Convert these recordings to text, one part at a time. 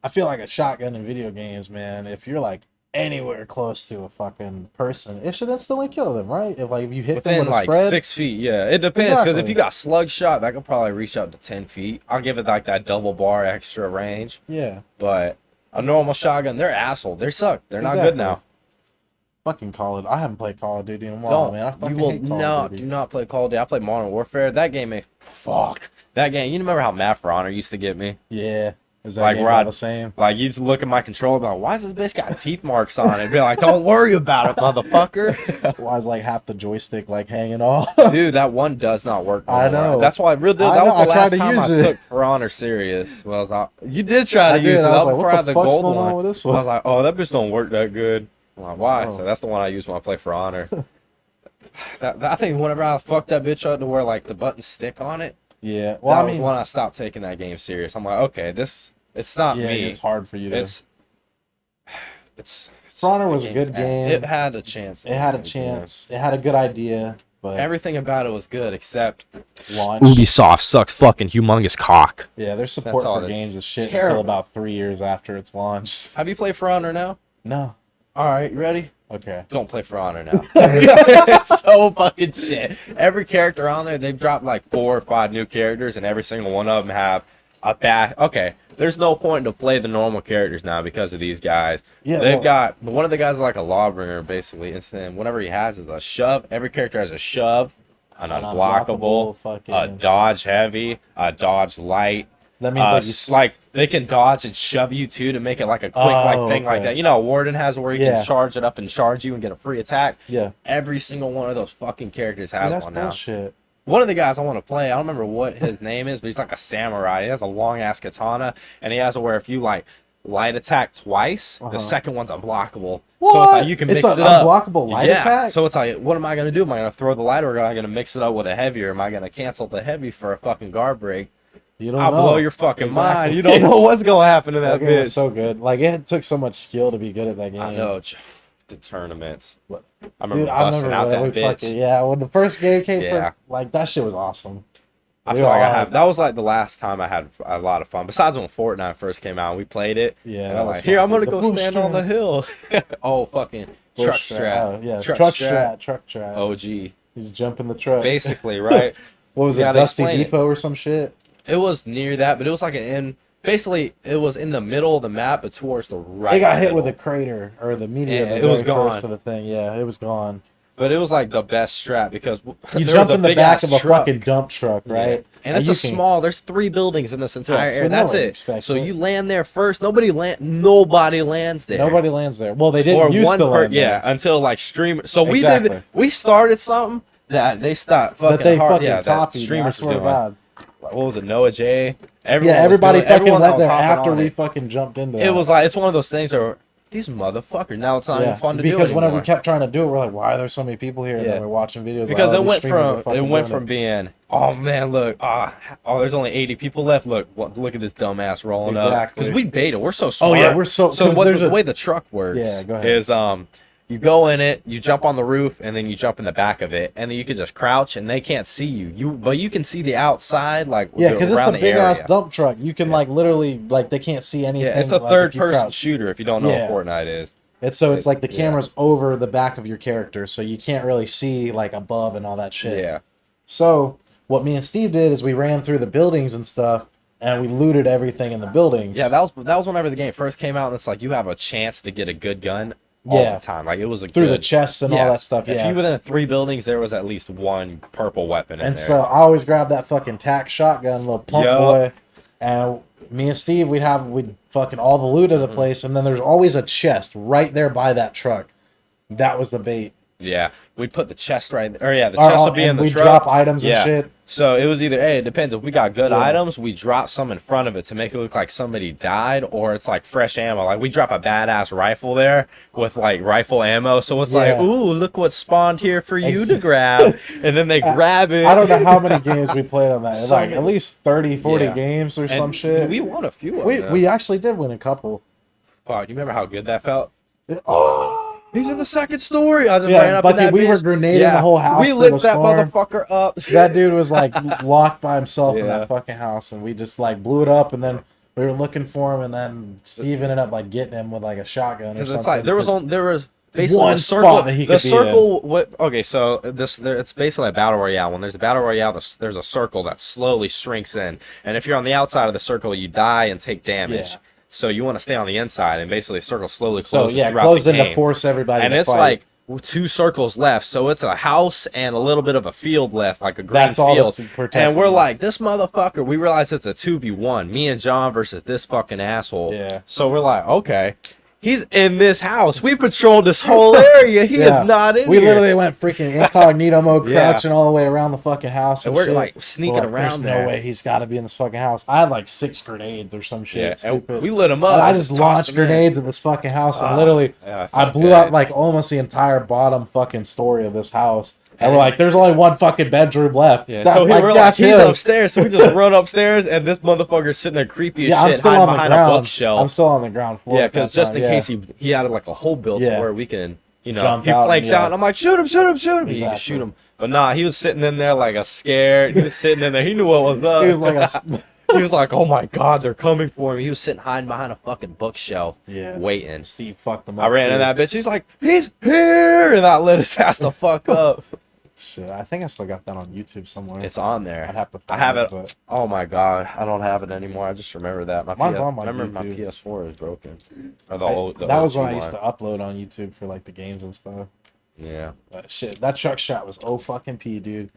I feel like a shotgun in video games, man. If you're like anywhere close to a fucking person, it should instantly kill them, right? If you hit them Within with a like spread, 6 feet, yeah. It depends because if exactly. you got slug shot, that could probably reach up to 10 feet. I'll give it like that double bar extra range. Yeah, But a normal shotgun, they're asshole. They suck. They're not good exactly. now. Fucking Call it. I haven't played Call of Duty in a while, Don't. man. I You fucking will hate Call of not Duty. do not play Call of Duty. I play Modern Warfare. That game ain't fuck. That game. You remember how Matt for Honor used to get me? Yeah, is that Like game where all I the same? like you to look at my controller, and be like, why does this bitch got teeth marks on it? Be like, don't worry about it, motherfucker. Why is like half the joystick like hanging off? Dude, that one does not work. I No more. know. That's why real deal. I That was know, the I tried last to time I use it. took For Honor serious. Well, I was not, you did try to I use did. it. I That was was like, before I what had the the fuck's gold going one. on with this I was one? like, oh, that bitch don't work that good. I'm like, why? Oh. So that's the one I use when I play For Honor. I think whenever I fucked that bitch up to where like the buttons stick on it, Yeah. Well, that I was mean, when I stopped taking that game serious. I'm like, okay, it's not yeah, me. it's hard for you to. It's For Honor just the was a game's good ass. game. It had a chance. It had a chance. It had a good idea, but Everything about it was good except launch. Ubisoft sucks fucking humongous cock. Yeah, their support all for it- games is shit terrible. until about 3 years after it's launched. Have you played For Honor now? No. All right, you ready? Okay. Don't play For Honor now. It's so fucking shit. Every character on there, they've dropped like 4 or 5 new characters, and every single one of them have a bad. Okay, there's no point to play the normal characters now because of these guys. Yeah, They've well- got one of the guys is like a lawbringer basically, and then whatever he has is a shove. Every character has a shove, an An unblockable, unblockable fucking- a dodge heavy, a dodge light. That means Like they can dodge and shove you too to make it like a quick thing like okay. that. You know, Warden has where you Yeah. can charge it up and charge you and get a free attack. Yeah. Every single one of those fucking characters Dude, has that's one now. bullshit. One of the guys I want to play, I don't remember what his name is, but he's like a samurai. He has a long ass katana, and he has it where if you like light attack twice, the second one's unblockable. So it's What? like you can It's mix an it up. unblockable light attack? So it's like, what am I gonna do? Am I gonna throw the light, or am I gonna mix it up with a heavy, or am I gonna cancel the heavy for a fucking guard break? You don't I'll know. blow your fucking Exactly. mind. You don't know what's gonna happen to that That game was bitch. so good. Like, it took so much skill to be good at that game. I know. The tournaments. But, I remember dude, I busting remember out when that we bitch. fucking, yeah, when the first game came Yeah. for, like, that shit was awesome. I We feel like all I have. had- That was like the last time I had a lot of fun. Besides when Fortnite first came out, and we played it. Yeah, And that I'm was like, here, fun. I'm gonna The go bush stand on the strap. hill. Oh, fucking truck strap. Oh, yeah, truck truck strap. strap. Truck strap. OG. He's jumping the truck. Basically, right? What was You it, gotta Dusty explain it. Depot or some shit? It was near that, but it was like basically, it was in the middle of the map, but towards the right. It got hit middle. with a crater or the meteor. Yeah, the it was very first gone. of the thing. Yeah, it was gone. But it was like the best strap because You there jump was in the big-ass back of a truck. fucking dump truck, right? And it's you a can- small. There's 3 buildings in this entire so area. That's nobody it. expects So it. you land there first. Nobody lands there. Nobody lands there. Well, they didn't Or used one to per land yeah there. until like streamer. So Exactly. we started something that they stopped fucking But they hard. fucking Yeah, that copied. I streamers swear were to doing. God. What was it? Noah J. Yeah, Everyone was everybody doing- fucking everyone that went was there hopping after on we it. fucking jumped into that. It was like it's one of those things where these motherfuckers. Now it's not even fun to do because whenever anymore. we kept trying to do it, we're like, why are there so many people here? And Yeah. then we're watching videos. Because like, oh, it these went streamers are from fucking doing it. being oh man look there's only 80 people left look at this dumbass rolling up Exactly. because we beta we're so Oh smart. yeah, we're so. So 'cause what there's the a- way the truck works Yeah, go ahead. is you go in it, you jump on the roof, and then you jump in the back of it, and then you can just crouch, and they can't see you. But you can see the outside, like Yeah, because it's around a the big area. ass dump truck. You can like literally like they can't see anything. Yeah, it's a like, third if you person crouch. shooter. If you don't know Yeah. what Fortnite is, It's like the yeah. camera's over the back of your character, so you can't really see like above and all that shit. yeah, So what me and Steve did is we ran through the buildings and stuff, and we looted everything in the buildings. yeah. That was whenever the game first came out, and it's like you have a chance to get a good gun all Yeah. the time. Like it was a through good, the chests and all yeah. that stuff. If Yeah. you within 3 buildings, there was at least one purple weapon in And there. so I always grab that fucking tack shotgun, little pump Yup. boy, and me and Steve we'd fucking all the loot of the place, and then there's always a chest right there by that truck. That was the bait. yeah, we'd put the chest right there. Or yeah, the Or- chest would be and in the we'd truck. drop items Yeah. and shit. So it was either, it depends. If we got good Yeah. items, we drop some in front of it to make it look like somebody died, or it's like fresh ammo. Like we drop a badass rifle there with like rifle ammo. So it's like, Yeah. ooh, look what spawned here for you to grab. And then they grab it. I don't know how many games we played on that. So Like many. at least 30, 40 Yeah. games or And some shit. We won a few of We, them. we actually did win a couple. Wow, you remember how good that felt? Oh, He's in the second story. I just Yeah, ran up in Bucky, that we were bitch. grenading the whole house We from lit the that storm. motherfucker up. that dude was like locked by himself in Yeah. that fucking house, and we just like blew it up, and then we were looking for him, and then Steve ended up like getting him with like a shotgun or Because something. it's like there was basically one a spot circle. that he The could be in. circle. What? Okay, so it's basically a battle royale. When there's a battle royale, there's a circle that slowly shrinks in, and if you're on the outside of the circle, you die and take damage. Yeah. So you want to stay on the inside, and basically the circle slowly So closes yeah, throughout close the in game. to force everybody. And to it's fight. like 2 circles left, so it's a house and a little bit of a field left, like a green That's all field. that's protecting And we're you. like, this motherfucker. We realize it's a 2v1, me and John versus this fucking asshole. Yeah. So we're like, okay, he's in this house. We patrolled this whole area. He Yeah. is not in We here. literally went freaking incognito mode, Yeah. crouching all the way around the fucking house, And we're shit. like sneaking We're like, around There's there. no way he's got to be in this fucking house. I had like 6 grenades or some shit. Yeah, and Stupid. we lit him up. And I and just tossed launched him in. grenades at this fucking house, and Ah, literally, yeah, I felt blew good. up like almost the entire bottom fucking story of this house. And And we're like, there's only one fucking bedroom left. Yeah, That- so we're like, that's he's him. upstairs. So we just run upstairs, and this motherfucker's sitting there creepy as Yeah, I'm shit, still hiding on the behind a ground. bookshelf. I'm still on the ground floor. Yeah, at that because just time, in yeah. case he had like a hole built Yeah. to where we can, you know, Jump he out, flanks yeah. out, and I'm like, shoot him, shoot him, shoot him. He can Exactly. shoot him. But nah, he was sitting in there like a scared. He was sitting in there. He knew what was up. He was like a He was like, oh my god, they're coming for me. He was sitting hiding behind a fucking bookshelf, Yeah. waiting. Steve fucked them up. I ran too. into that bitch. He's like, he's here, and I lit his ass the fuck up. Shit, I think I still got that on YouTube somewhere. It's on I'd there. have to. I Find have it. but Oh my god, I don't have it anymore. I just remember that. Mine's on my remember my YouTube. PS4 is broken. Or the that was old when I two used to line. upload on YouTube for like the games and stuff. Yeah. But shit, that truck shot was fucking P, dude.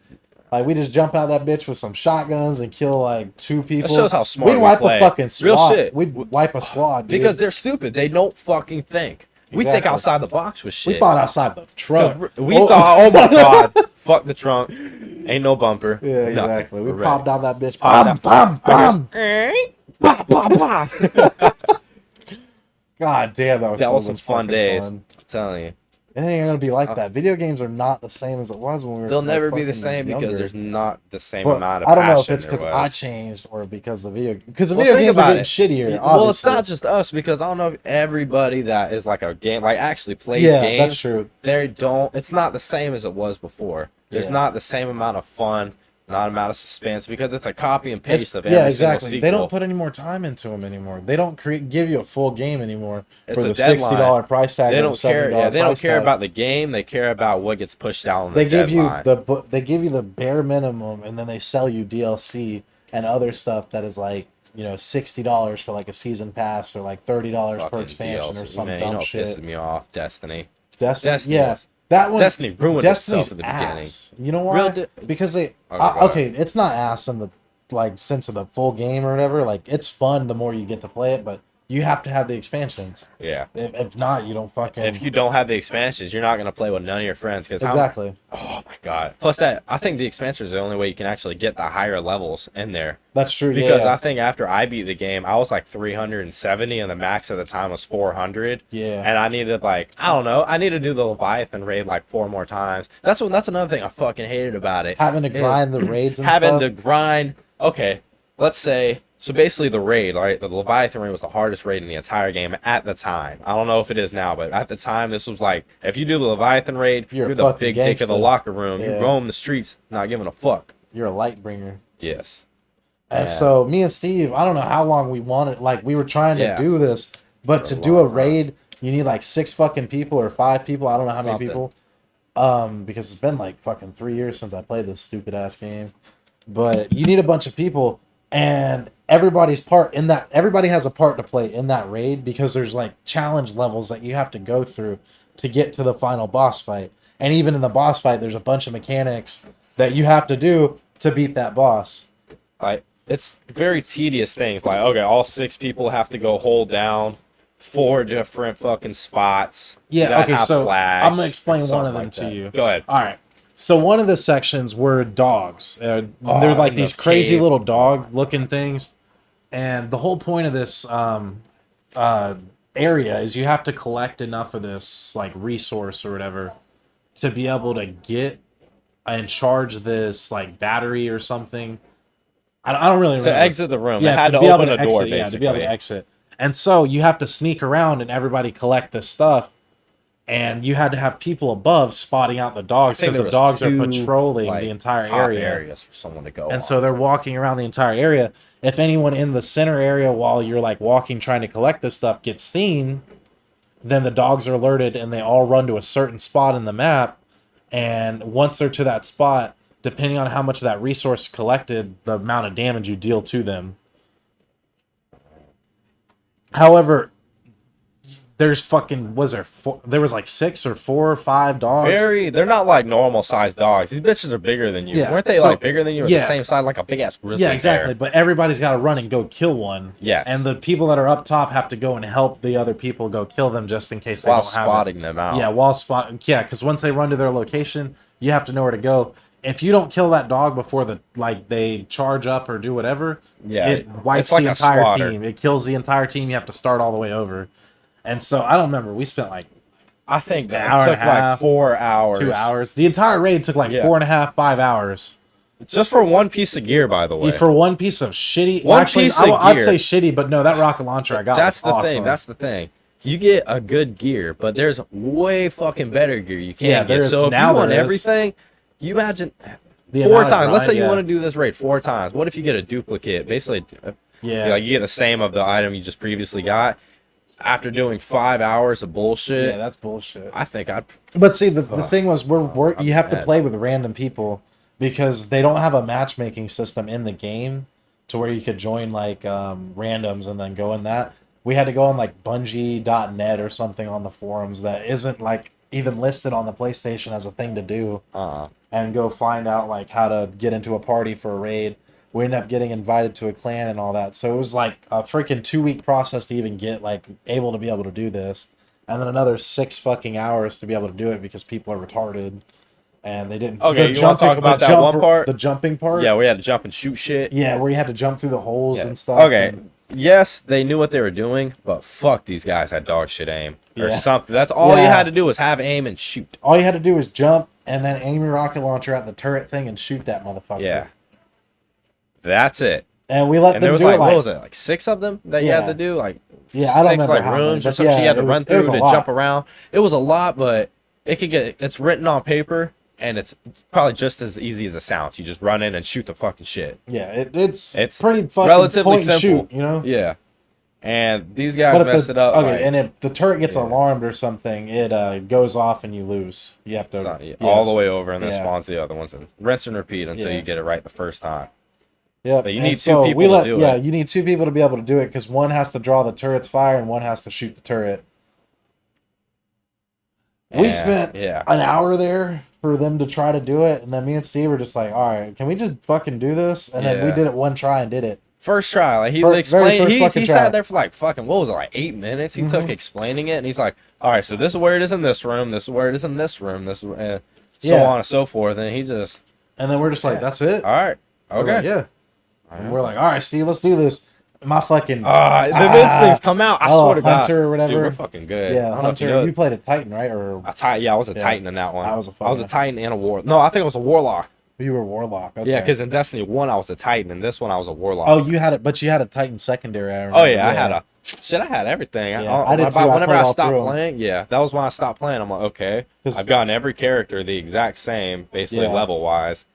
Like we just jump out that bitch with some shotguns and kill like 2 people. That shows how smart We'd we wipe play. a fucking squad. Real shit. We'd wipe a squad, dude. Because they're stupid. They don't fucking think. We think Exactly. outside the box with shit. we thought outside the 'Cause truck. we thought, oh my god, fuck the trunk. Ain't no bumper. Yeah, nothing. exactly. We We're popped ready. down that bitch. Bam, Bam, bam, I bam. Bah, bah, bah. God damn, that was That so was some much fun fucking days. fun. I'm telling you. It ain't gonna be like that. Video games are not the same as it was when we were. They'll like, never be the fucking same younger. because there's not the same Well, amount of I don't know if passion it's because there I was. changed or because the video Well, games think are about getting it. shittier. Well, it's obviously. not just us because I don't know if everybody that is like a game, like actually plays Yeah, games. that's true. They don't. It's not the same as it was before. There's Yeah. not the same amount of fun, not amount of suspense because it's a copy and paste of every Yeah, single exactly. sequel. They don't put any more time into them anymore. They don't give you a full game anymore It's for a the deadline. $60 price tag. They or don't the care. $70 Yeah, they don't price care tag. about the game. They care about what gets pushed out on They the give deadline. they give you the bare minimum, and then they sell you DLC and other stuff that is like $60 for like a season pass or like $30 per Fucking expansion or DLC, some man, dumb you know what shit. pisses me off? Destiny. Destiny, yeah. that one. Destiny ruined Destiny's itself at the beginning. ass. You know why? Real di- Because they Oh, go ahead. okay, it's not ass in the like sense of the full game or whatever. Like it's fun the more you get to play it, but you have to have the expansions. Yeah. If not, you don't fucking. If you don't have the expansions, you're not gonna play with none of your friends because exactly. oh my god. Plus that, I think the expansions are the only way you can actually get the higher levels in there. That's true. Because yeah. I think after I beat the game, I was like 370, and the max at the time was 400. Yeah. And I needed I need to do the Leviathan raid like 4 more times. That's another thing I fucking hated about it. having to is grind the raids and having stuff. to grind. Okay, let's say. So basically, the raid, right? The Leviathan raid was the hardest raid in the entire game at the time. I don't know if it is now, but at the time, this was like, if you do the Leviathan raid, You're you're a the fucking big dick of the gangster. locker room. Yeah. You roam the streets, not giving a fuck. You're a light bringer. Yes. And Yeah. so me and Steve, I don't know how long we wanted. Like we were trying to Yeah. do this, but For to a do a long time. raid, you need like 6 fucking people or 5 people. I don't know how many Something. people. Because it's been like fucking 3 years since I played this stupid ass game. But you need a bunch of people, and everybody has a part to play in that raid because there's like challenge levels that you have to go through to get to the final boss fight. And even in the boss fight, there's a bunch of mechanics that you have to do to beat that boss. Like, it's very tedious things. Like, okay, all 6 people have to go hold down 4 different fucking spots. Yeah, that okay, have so flags I'm gonna explain and one stuff of them like to that. you. Go ahead. All right. So one of the sections were dogs. They're Oh, like in these the crazy cave. little dog-looking things, and the whole point of this area is you have to collect enough of this like resource or whatever to be able to get and charge this like battery or something. I don't really To remember. exit the room, Yeah, it had to be able open a door, exit, basically. yeah, to be able to exit. And so you have to sneak around and everybody collect this stuff. And you had to have people above spotting out the dogs I think because there the dogs are was 2, patrolling like, the entire top area. areas for someone to go on. And so they're walking around the entire area. if anyone in the center area while you're like walking trying to collect this stuff gets seen, then the dogs are alerted and they all run to a certain spot in the map. And once they're to that spot, depending on how much of that resource collected, the amount of damage you deal to them. However, there's fucking there was like 6 or 4 or 5 dogs. They're not like normal sized dogs. These bitches are bigger than you. Yeah. Weren't they So, like bigger than you? Or the same size, like a big ass grizzly Yeah, exactly. bear? But everybody's got to run and go kill one. Yes. And the people that are up top have to go and help the other people go kill them just in case they While don't have spotting them out. Yeah, while spotting. Yeah, because once they run to their location, you have to know where to go. If you don't kill that dog before they charge up or do whatever, Yeah, it wipes it's like the a entire slaughter. team. It kills the entire team. You have to start all the way over. And so I don't remember. We spent like I think that hour it and took a like half, 4 hours. 2 hours. The entire raid took like Yeah. 4.5, 5 hours. Just for one piece of gear, by the way. For one piece of shitty. One actually, piece of I'd gear. say shitty, but no, that rocket launcher I got. That's was the awesome. thing. That's the thing. You get a good gear, but there's way fucking better gear you Yeah, can there get. is. So if Now you want there is. everything, you imagine The 4 amount of times. Let's say grind, you yeah. want to do this raid 4 times. What if you get a duplicate? Basically, Yeah. like you get the same of the item you just previously got. After doing 5 hours of bullshit, Yeah, that's bullshit. I think I'd. But see, the thing was, I'm you have to mad. play with random people because they don't have a matchmaking system in the game to where you could join like randoms and then go in that. We had to go on like Bungie.net or something on the forums that isn't like even listed on the PlayStation as a thing to do, and go find out like how to get into a party for a raid. We ended up getting invited to a clan and all that. So it was like a freaking 2-week process to even get like able to be able to do this. And then another 6 fucking hours to be able to do it because people are retarded. And they didn't. Okay, you want to talk about that one part? The jumping part? Yeah, we had to jump and shoot shit. Yeah, where you had to jump through the holes Yeah. and stuff. Okay. And, Yes, they knew what they were doing, but fuck, these guys had dog shit aim or Yeah. something. That's all you Yeah. had to do was have aim and shoot. all you had to do was jump and then aim your rocket launcher at the turret thing and shoot that motherfucker. Yeah, that's it. And we let And them there was do like, it what was it, like 6 of them that you had Yeah. to do? Like Yeah, I don't 6 remember like how many, rooms or but something. yeah, You had to it run was- it was through a to lot. jump around. It was a lot, but it's written on paper and it's probably just as easy as it sounds. You just run in and shoot the fucking shit. Yeah, it's It's pretty fucking relatively point and simple. shoot, you know? Yeah. And these guys But if messed it up. Okay, like, and if the turret gets Yeah. alarmed or something, it goes off and you lose. You have to all the way over and then Yeah. spawns the other ones and rinse and repeat until Yeah. you get it right the first time. Yeah, But you need 2 people to do it. Yeah, you need 2 people to be able to do it because one has to draw the turret's fire and one has to shoot the turret. We And, spent yeah. an hour there for them to try to do it, and then me and Steve were just like, "All right, can we just fucking do this?" And then we Yeah. did it one try and did it. First try, like he Very explained, first he fucking try. sat there for like fucking what was it, like 8 minutes? He took explaining it, and he's like, "All right, so this is where it is in this room. This is where it is in this room. This is so Yeah. on and so forth." And he just, And then we're just like, Yeah. "That's it." all right, We're okay, like, yeah. And we're like, "All right, Steve, let's do this." My fucking the mince things come out. I swear to God, Hunter or whatever. dude, we're fucking good. Yeah, I don't know if Hunter. you You know. played a Titan, right? Or Yeah, I was a Yeah. Titan in that one. I was a I was a fucking- Titan and a war. No, I think I was a Warlock. you were Warlock? Okay. Yeah, because in Destiny 1 I was a Titan, and this one I was a Warlock. Oh, you had it, but you had a Titan secondary. I remember. Oh yeah, I had a shit. I had everything. Yeah, I did too. I Whenever played I all stopped through 'em. playing, yeah, that was when I stopped playing. I'm like, okay, 'Cause- I've gotten every character the exact same, basically Yeah. level wise,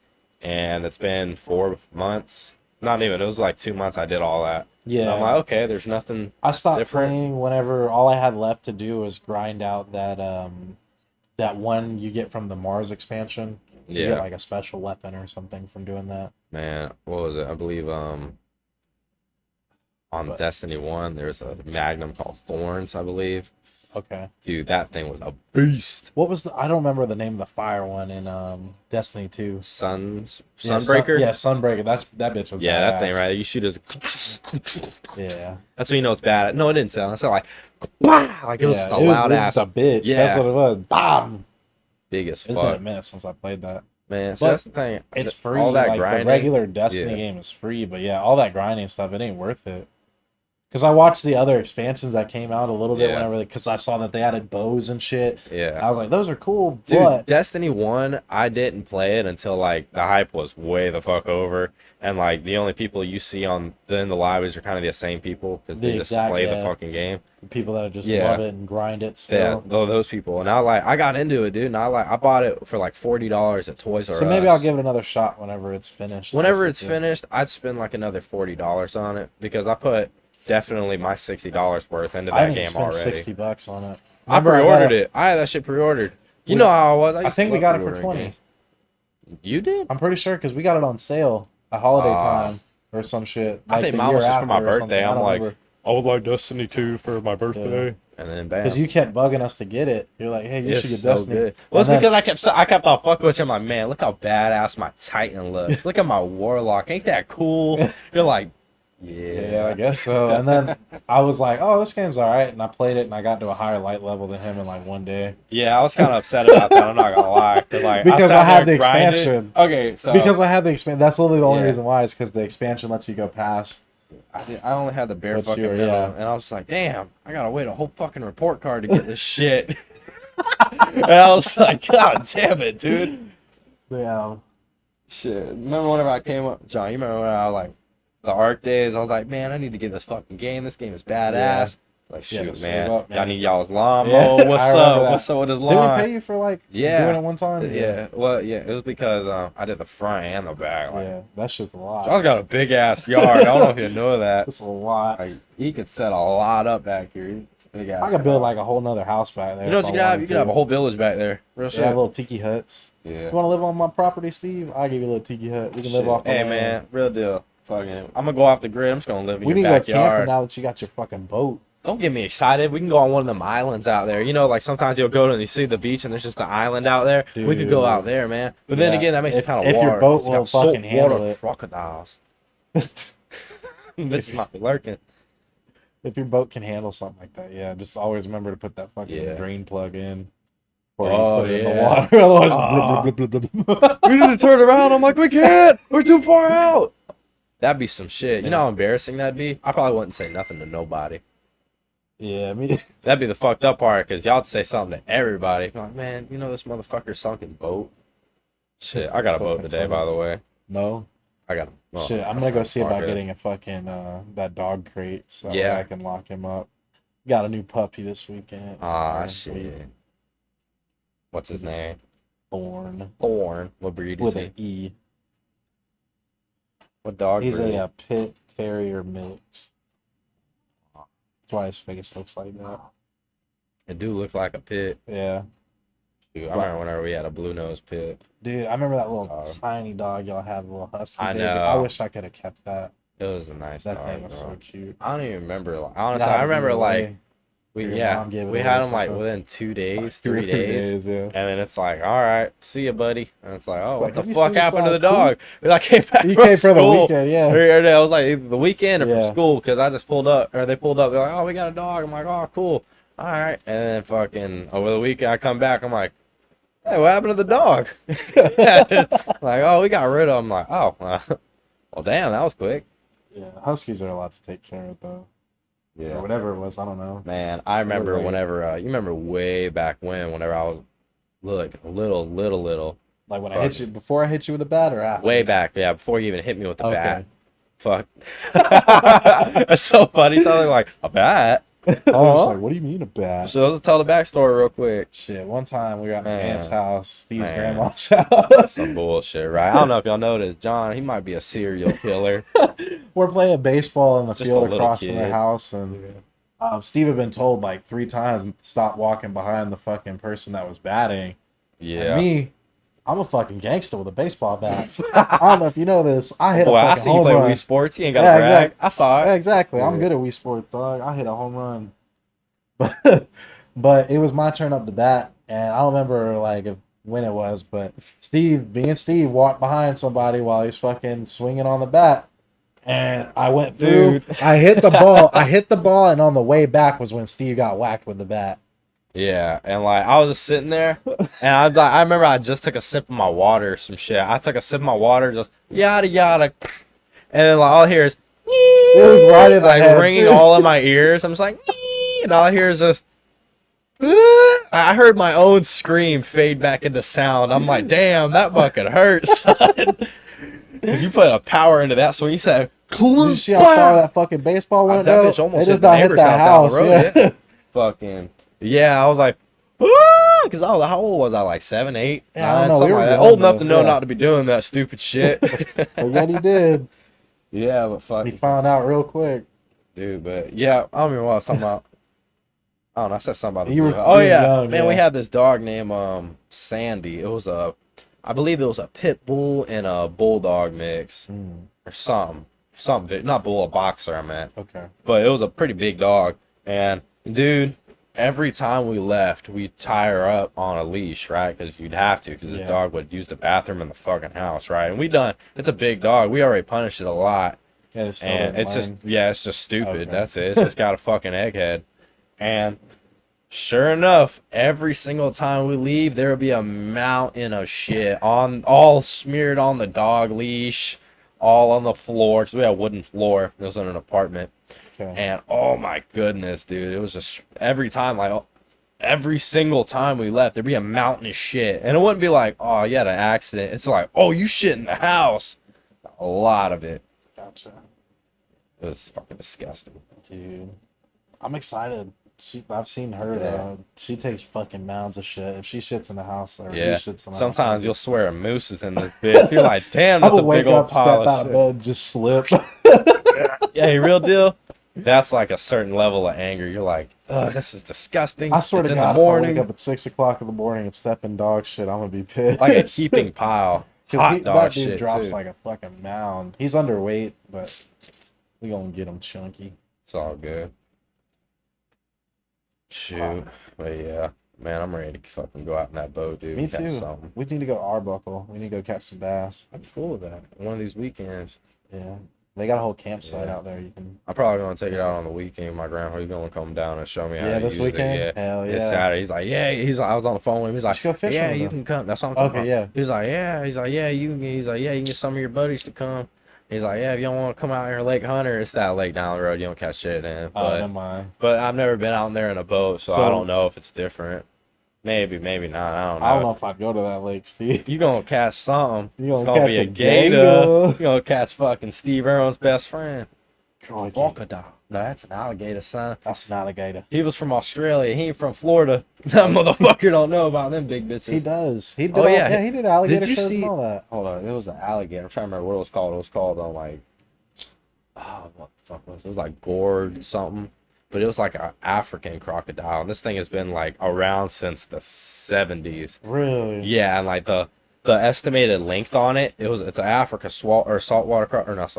and it's been 4 months. Not even. It was like 2 months. I did all that. Yeah. And I'm like, okay, there's nothing. I stopped different. playing whenever all I had left to do was grind out that one you get from the Mars expansion. You Yeah. get like a special weapon or something from doing that. Man, what was it? I believe on But- Destiny 1 there's a Magnum called Thorns, I believe. Okay. Dude, that thing was a beast. What was I don't remember the name of the fire one in Destiny 2. Sunbreaker. Yeah, Sunbreaker. That bitch was Yeah, that thing badass. right. You shoot as Yeah. that's when you know it's bad. No, it didn't sound. It sounded like it was Yeah, just a loud it was ass, just a bitch. Yeah. That's what it was. Bam. big as It's been a fuck, minute since I played that. man. So But that's the thing. It's free. All that like grinding. the regular Destiny Yeah. game is free, but yeah, all that grinding stuff, it ain't worth it. Because I watched the other expansions that came out a little bit Yeah. whenever, because I saw that they added bows and shit. Yeah. I was like, those are cool, Dude, but Destiny 1, I didn't play it until like the hype was way the fuck over. And like the only people you see in the lobbies are kind of the same people because they just play the fucking game. people that just Yeah. love it and grind it Yeah, still. those people. And I got into it, dude. And I bought it for like $40 at Toys R Us. So maybe I'll give it another shot whenever it's finished. Whenever it's finished, I'd spend like another $40 on it because I put definitely my $60 worth into I that didn't game spend already. $60 on it. I Remember, pre-ordered it. I had that shit pre-ordered. You know how I was. I used think to we love got it for pre-ordering 20. games. You did? I'm pretty sure because we got it on sale at holiday time or some shit. I think the mine year was just for my after or something. birthday. I I'm don't like, remember. I would like Destiny 2 for my birthday. And then bam. Because you kept bugging us to get it. You're like, hey, you It's should get so Destiny. good. Well, it's And then- because I kept on fucking with you. I'm like, man, look how badass my Titan looks. Look at my Warlock. Ain't that cool? You're like, Yeah, I guess so. And then I was like, oh, this game's all right. And I played it and I got to a higher light level than him in like one day. Yeah, I was kind of upset about that. I'm not gonna lie. Like, Because sat I had there the grinding. expansion. Okay, so Because I had the expansion. That's literally the only Yeah. reason why is because the expansion lets you go past. I only had the bare What's fucking your- minimum, yeah. and I was just like, damn, I gotta wait a whole fucking report card to get this shit. And I was like, God damn it, dude. Yeah. Shit. Remember whenever I came up, John? You remember when I was like the ARC days? I was like, man, I need to get this fucking game. This game is badass. Yeah. Like, Yeah, shoot, save man. up, man. Y'all need y'all's lawn Yeah, mower. What's I remember up? that. What's up with his Did we lawn? pay you for like Yeah. doing it one time? Yeah. Well, yeah. It was because I did the front and the back. Like, Yeah, that shit's a lot. John's got a big ass yard. I don't know if you know that. That's a lot. Like, he could set a lot up back here. It's a big ass. I could build like a whole nother house back there. You know if what I you could have? wanted You could have to. a whole village back there. Real shit. Yeah, little tiki huts. Yeah. You want to live on my property, Steve? I'll give you a little tiki hut. We can live Shit. off the Hey land. man, real deal. Fucking, I'm gonna go off the grid. I'm just gonna live in We need your to go camping backyard. now that you got your fucking boat. Don't get me excited. We can go on one of them islands out there. You know, like sometimes you'll go to and you see the beach and there's just an island out there. We could go Dude. out there, man. But then Yeah. again, that makes it If- kind of if water. your boat It's will got fucking handle saltwater it. crocodiles. Bitches might be lurking. If your boat can handle something like that, yeah, just always remember to put that fucking Yeah. drain plug in. Or Oh, you put it in the yeah. water. Otherwise, Ah. blub, blub, blub, blub, blub. We need to turn around. I'm like, we can't. We're too far out. That'd be some shit. You know how embarrassing that'd be? I probably wouldn't say nothing to nobody. Yeah, I mean, That'd be the fucked up part, because y'all would say something to everybody. Like, man, you know this motherfucker sunk his boat? Shit, I got a So boat today, funny. by the way. no. I got a Shit, I'm gonna go see all about good. getting a fucking that dog crate so Yeah. I can lock him up. Got a new puppy this weekend. Ah, Or shit. week. What's his name? Thorn Thorn. What breed is with he? an E. What dog He's breed? a pit terrier mix. That's why his face looks like that. It do look like a pit. Yeah. Dude, I remember whenever we had a blue nose pit. Dude, I remember that little Dog. tiny dog y'all had, the little husky. I baby. know. I wish I could have kept that. It was a nice That dog, thing was bro. so cute. I don't even remember. Like, honestly, Gotta I give remember it like away. Your we mom gave it we away had or him like something. within 2 days, 2 or 3 days. yeah. And then it's like, all right, see you, buddy. And it's like, oh, Like, what have the you fuck seen this happened to the size poop? dog? And I came back You from came for the school. weekend, yeah. I was like either the weekend or Yeah. from school because I just pulled up, or they pulled up. They're like, oh, we got a dog. I'm like, oh, cool. All right. And then fucking over the weekend, I come back. I'm like, hey, what happened to the dog? Like, oh, we got rid of him. I'm like, oh, well, damn, that was quick. Yeah, huskies are a lot to take care of though. Or whatever it was, I don't know. Man, I remember Late. whenever, you remember way back whenever I was little, Like when I hit you, before I hit you with a bat or after? way back, yeah, before you even hit me with the Okay. bat. Fuck. That's so funny. Sounding like a bat. I was just like, what do you mean a bat? So let's tell the backstory real quick. Shit, one time we were at my Man. aunt's house, Steve's Man. grandma's house. Some bullshit, right? I don't know if y'all noticed, John, he might be a serial killer. We're playing baseball in the Just a field little across from their kid. house, and Steve had been told like 3 times to stop walking behind the fucking person that was batting. Yeah. And me, I'm a fucking gangster with a baseball bat. I don't know if you know this. I hit Boy, a I fucking see you home play run. Wii Sports. You ain't got to Yeah, brag. I saw it. Yeah, exactly. I'm Yeah. good at Wii Sports, dog. I hit a home run. But it was my turn up to bat, and I don't remember like when it was, but Steve, being Steve, walked behind somebody while he's fucking swinging on the bat, and I went through. Dude. I hit the ball. I hit the ball, and on the way back was when Steve got whacked with the bat. Yeah, and like I was just sitting there, and I was like, I remember I just took a sip of my water or some shit. I took a sip of my water, just yada yada, and then like all I hear is It was right in the like head, ringing too. all in my ears. I'm just like, and all I hear is just. I heard my own scream fade back into sound. I'm like, damn, that fucking hurts, son. You put a power into that swing. You said, Did you see how far that fucking baseball went? that though? bitch almost It hit just the not hit neighbor's that house house. down the road. Yeah. Yeah. Fucking, yeah, I was like, because I was, how old was I? Like 7, 8, Yeah, I 9, don't know. We something were like that. young, Old enough though. to know Yeah. not to be doing that stupid shit. But yet he did. Yeah, but fuck, He found out real quick. dude. But yeah, I don't remember what I was talking about. I don't know. I said something about the You were blue. Oh being yeah, young, man. yeah. We had this dog named Sandy. It was I believe it was a pit bull and a bulldog mix or something big. Not bull, a boxer. I meant. Okay. But it was a pretty big dog. And dude, every time we left, we tie her up on a leash, right? Because you'd have to, because this Yeah. dog would use the bathroom in the fucking house, right? And we done. It's a big dog. We already punished it a lot. Yeah, it's still And didn't it's learn. it's just stupid. Okay. That's it. It's just got a fucking egghead. And sure enough, every single time we leave, there would be a mountain of shit all smeared on the dog leash, all on the floor. Cause we had a wooden floor. It was in an apartment. Okay. And oh my goodness, dude, it was just every time, like every single time we left, there'd be a mountain of shit. And it wouldn't be like, oh, you had an accident. It's like, oh, you shit in the house. A lot of it. Gotcha. It was fucking disgusting. Dude, I'm excited. I've seen her. Yeah. She takes fucking mounds of shit. If she shits in the house, or Yeah. he shits in the Sometimes house, you'll swear a moose is in this bitch. You're like, damn, I that's will a wake big old up, step pile out of of shit. bed, just slip. Yeah, real deal. That's like a certain level of anger. You're like, oh, this is disgusting. I swear It's to in God, the if I wake morning. up at 6 o'clock in the morning and step in dog shit, I'm gonna be pissed. Like a heaping pile. Hot That dog dude shit, drops too. like a fucking mound. He's underweight, but we gonna get him chunky. It's all good. Shoot. But yeah, man, I'm ready to fucking go out in that boat, dude. Me and catch too. something. We need to go to Arbuckle. We need to go catch some bass. I'm cool with that. One of these weekends. Yeah, they got a whole campsite Yeah. out there. You can. I'm probably gonna take it out on the weekend. My grandpa, he's gonna come down and show me how Yeah, to this use weekend. it. Yeah. Hell It's yeah. Saturday. He's like, yeah. He's like, I was on the phone with him. He's like, Let's go fishing yeah, with you him. can come. That's what I'm talking Okay, about. yeah. He's like, yeah. He's like, yeah, you can. He's like, yeah, you can get some of your buddies to come. He's like, yeah, if you don't want to come out here, Lake Hunter, it's that lake down the road. You don't catch shit in. Oh, never mind. But I've never been out there in a boat, so I So- don't know if it's different. Maybe, maybe not. I don't know. I don't know if I'd go to that lake, Steve. You gonna catch something. You It's gonna gonna be catch a a gator. gator. You gonna catch fucking Steve Irwin's best friend. Crikey. Crocodile. No, that's an alligator, son. That's an alligator. He was from Australia. He ain't from Florida. That motherfucker don't know about them big bitches. He does. He did. Oh, all, yeah. yeah, he did alligator Did you shows see- and all that. Hold on, it was an alligator. I'm trying to remember what it was called. It was called like, oh, what the fuck was it? It was like gourd something, but it was like an African crocodile. And this thing has been like around since the 70s. Really? Yeah, and like the estimated length on it, it's an Africa saltwater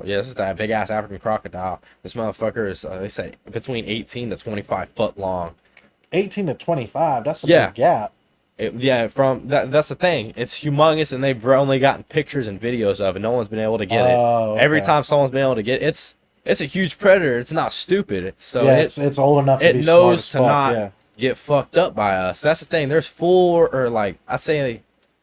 this is that big ass African crocodile. This motherfucker is they say between 18 to 25 foot long. 18 to 25. That's a Yeah. big gap. That's the thing. It's humongous, and they've only gotten pictures and videos of it. No one's been able to get Oh, it. Every okay. time someone's been able to get it, it's a huge predator. It's not stupid. So Yeah, it's old enough to it be smart knows as to fuck, not yeah. get fucked up by us. That's the thing. There's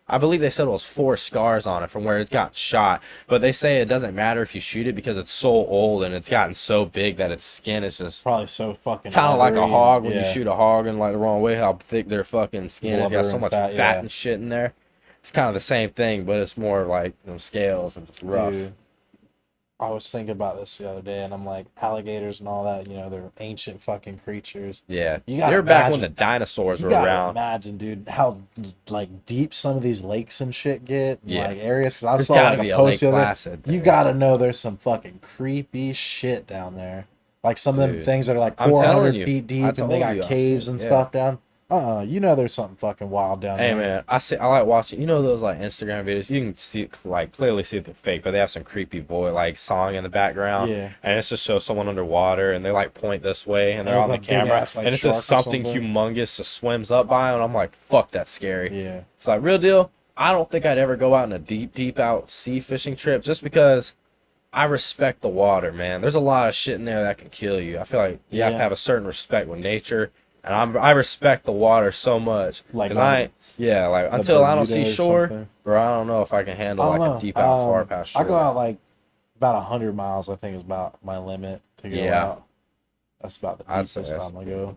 I believe they said it was 4 scars on it from where it got shot. But they say it doesn't matter if you shoot it because it's so old and it's gotten so big that its skin is just Probably so fucking kind of like a leathery hog and- when you yeah. shoot a hog in like the wrong way, how thick their fucking skin is. It's got Blubber so and much fat, fat yeah. and shit in there. It's kind of the same thing, but it's more like them scales and just rough. Dude, I was thinking about this the other day, and I'm like, alligators and all that, they're ancient fucking creatures. Yeah, You gotta they're back when the imagine- dinosaurs You were gotta around. imagine, dude, how like deep some of these lakes and shit get. Yeah. Like areas. 'Cause I There's saw gotta like be a a Lake post the other day. Placid. You there. gotta know there's some fucking creepy shit down there. Like some of them Dude. things that are like I'm telling 400 you. feet I deep, and told they you got I've caves seen- and yeah. stuff down. There's something fucking wild down Hey there. man, I like watching. Those like Instagram videos. You can see like clearly see they're fake, but they have some creepy boy like song in the background. Yeah. And it's just shows someone underwater, and they like point this way, and they're And on the it's a big camera, ass, like, and it's just shark or something something. humongous just swims up by, and I'm like, fuck, that's scary. Yeah. It's like real deal. I don't think I'd ever go out on a deep out sea fishing trip just because I respect the water, man. There's a lot of shit in there that can kill you. I feel like you have to Yeah. have a certain respect with nature, and I respect the water so much. Like Because on like until I don't see Bermuda or shore, something. bro, I don't know if I can handle I like don't a know. deep out far past shore. I go out like about 100 miles. I think is about my limit to go out. That's about the deepest I'm gonna go.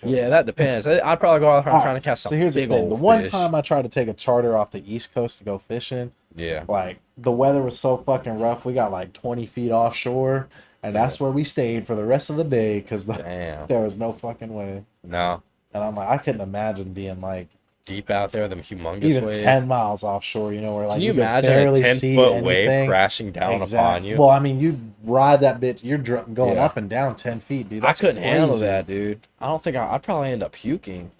Yeah, that depends. I'd probably go out there trying to catch some here's big the thing. old The one fish. time I tried to take a charter off the East Coast to go fishing, Yeah. like the weather was so fucking rough. We got like 20 feet offshore, and that's where we stayed for the rest of the day because there was no fucking way. No. And I'm like, I couldn't imagine being like deep out there, them humongous even waves. 10 miles offshore, you know, where like can you imagine barely a 10-foot wave crashing down upon you? Well, I mean, you ride that bitch, you're going up and down 10 feet, dude. I couldn't handle that, dude. I don't think I'd probably end up puking.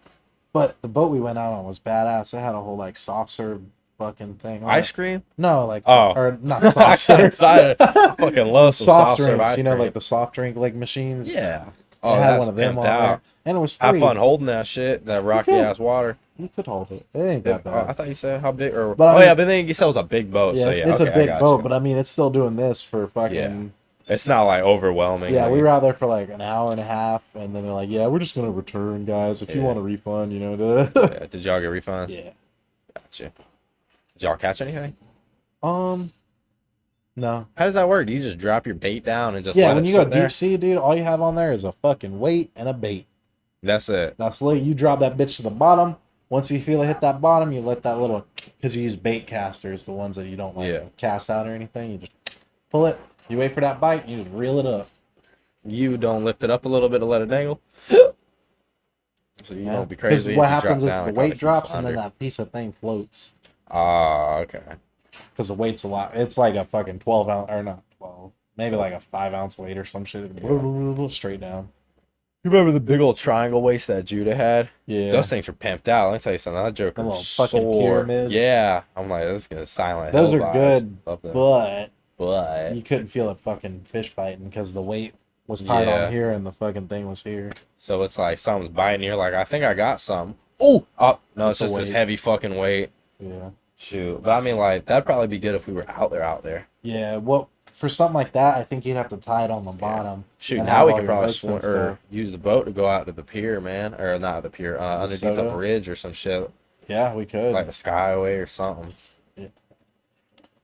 But the boat we went out on was badass. It had a whole like soft serve fucking thing. Ice cream? No, like or not soft serve. Excited. I fucking love some soft drinks. Serve, you know, like the soft drink like machines. Yeah. Oh, it had one of them on there, and it was free. Have fun holding that shit, that rocky ass water. You could hold it. It ain't that bad. I thought you said how big, or but but then you said it was a big boat. Yeah, so it's a big boat, but I mean, it's still doing this for fucking. Yeah. It's not like overwhelming. Yeah, we were out there for like an hour and a half, and then they're like, "Yeah, we're just gonna return, guys. If you want a refund, you know." Yeah. Did y'all get refunds? Yeah. Gotcha. Did y'all catch anything? No. How does that work? Do you just drop your bait down and just when you go deep sea, dude, all you have on there is a fucking weight and a bait. That's it. That's late. You drop that bitch to the bottom. Once you feel it hit that bottom, you let that little, because you use bait casters, the ones that you don't cast out or anything. You just pull it. You wait for that bite. You just reel it up. You don't lift it up a little bit to let it dangle. So you don't be crazy. Because what happens is the weight drops and then that piece of thing floats. Okay. Because the weight's a lot. It's like a fucking 12 ounce, or not 12, maybe like a 5 ounce weight or some shit. Straight down. You remember the big old triangle waist that Judah had? Yeah. those things were pimped out. Let me tell you something. That joker was fucking pyramids. Yeah. I'm like, this is gonna silent. Those are good, but you couldn't feel a fucking fish fighting because the weight was tied on here and the fucking thing was here. So it's like something's biting you. Like, I think I got some. Oh no, it's just this heavy fucking weight. Yeah. Shoot. But I mean, like, that'd probably be good if we were out there. Yeah, well, for something like that, I think you'd have to tie it on the bottom. Shoot, now we could probably swim or use the boat to go out to the pier, man. Or not the pier, underneath a bridge or some shit. Yeah, we could. Like the Skyway or something. Yeah.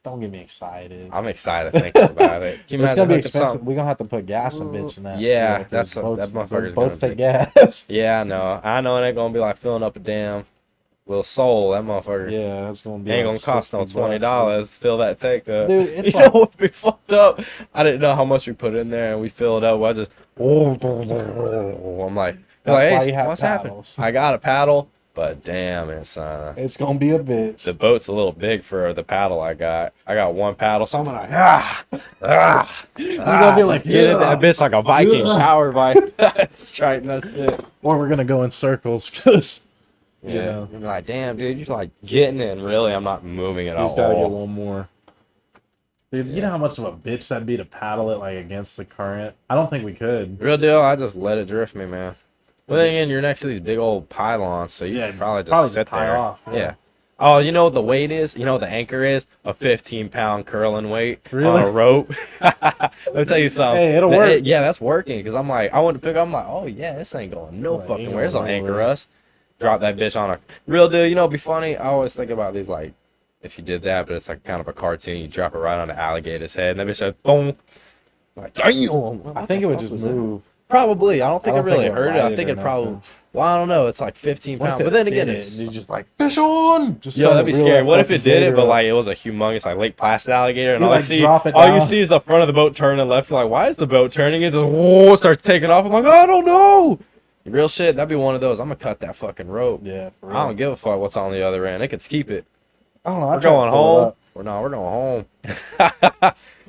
Don't get me excited. I'm excited thinking about it. It's going to be expensive. We're going to have to put gas in bitch in that. Yeah, that motherfucker's boats take gas. Yeah, I know it ain't going to be like filling up a damn little soul, that motherfucker. Yeah, it's gonna be. Ain't gonna cost no $20. Fill that tank up. Dude, it's you know what we fucked up? I didn't know how much we put in there, and we filled up. I just, I'm like, hey, what's happening? I got a paddle, but damn, it's gonna be a bitch. The boat's a little big for the paddle I got. I got one paddle, so I'm like, you're gonna be like, get in that bitch like a Viking power bike. Striking that shit. Or we're gonna go in circles, cause. Yeah, you're like, damn, dude, you're like getting in. Really, I'm not moving at all. Just gotta get one more. Dude, you know how much of a bitch that'd be to paddle it like against the current? I don't think we could. Real deal, I just let it drift me, man. But then again, you're next to these big old pylons, so you can probably just sit there. Off, yeah. Oh, you know what the weight is? You know what the anchor is? A 15-pound curling weight on a rope. Let me tell you something. Hey, it'll work. Yeah, that's working. Because I'm like, I went to pick up. I'm like, oh, yeah, this ain't going no fucking where. It's gonna anchor us. Drop that bitch on a real deal. You know, it'd be funny. I always think about these, like, if you did that, but it's like kind of a cartoon. You drop it right on the alligator's head, and that bitch said, boom. Like, damn. I think it would just move. Probably. I don't think it really hurt it. I think it probably. Well, I don't know. It's like 15 pounds. But then again, it's just like, fish on. Just that'd be scary. What if it did it, but like it was a humongous like Lake Placid alligator, and all you see is the front of the boat turning left. You're like, why is the boat turning? It just starts taking off. I'm like, I don't know. Real shit, that'd be one of those. I'm gonna cut that fucking rope. Yeah, for real. I don't give a fuck what's on the other end. They can keep it. I don't know. We're going home. We're going home.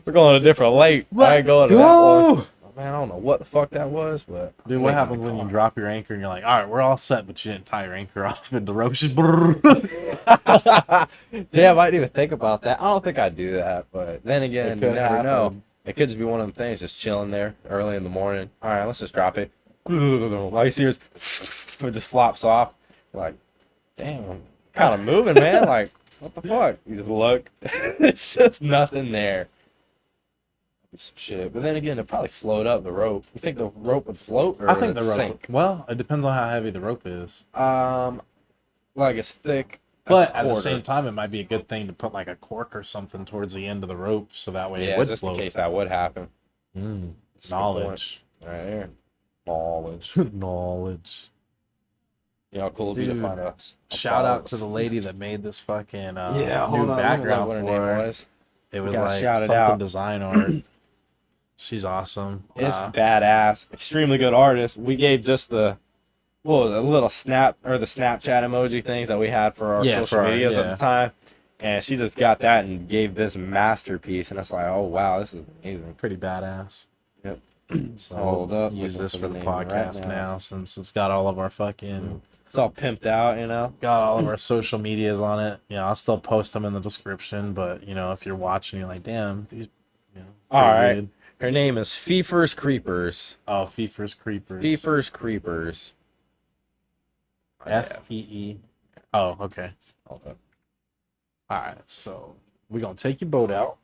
We're going to a different lake. I ain't going to that one. Man, I don't know what the fuck that was, but dude, what happens when you drop your anchor and you're like, all right, we're all set, but you didn't tie your anchor off and the rope just. Damn, I didn't even think about that. I don't think I'd do that, but then again, you never know. It could just be one of them things, just chilling there early in the morning. All right, let's just drop it. All you see is it just flops off. Like, damn, kind of moving, man. Like, what the fuck? You just look. It's just nothing there. Some shit. But then again, it'd probably float up the rope. You think the rope would float or I think the rope sink? Well, it depends on how heavy the rope is. Like it's thick But a at the quarter. same time, it might be a good thing to put like a cork or something towards the end of the rope, so that way it Yeah, would just float. in case that would happen. That's knowledge. Right there. Knowledge. Knowledge. You know how cool it'd be to find a shout out to box. the lady that made this fucking Yeah, new hold on, background what her for name her. was. It was gotta like shout it something out. design art. She's awesome. It's badass. Extremely good artist. We gave just the little snap or the Snapchat emoji things that we had for our social medias at the time. And she just got that and gave this masterpiece. And it's like, oh wow, this is amazing. Pretty badass. Yep. So Hold up. use this for the name podcast right now, since it's got all of our fucking It's all pimped out, you know. got all of our social medias on it. You know, I'll still post them in the description, but you know, if you're watching, you're like, damn, these. You know, All right. good. Her name is Feefers Creepers. Oh, Feefers Creepers. Feefers Creepers. FEE. Oh, okay. All right, so we're gonna take your boat out.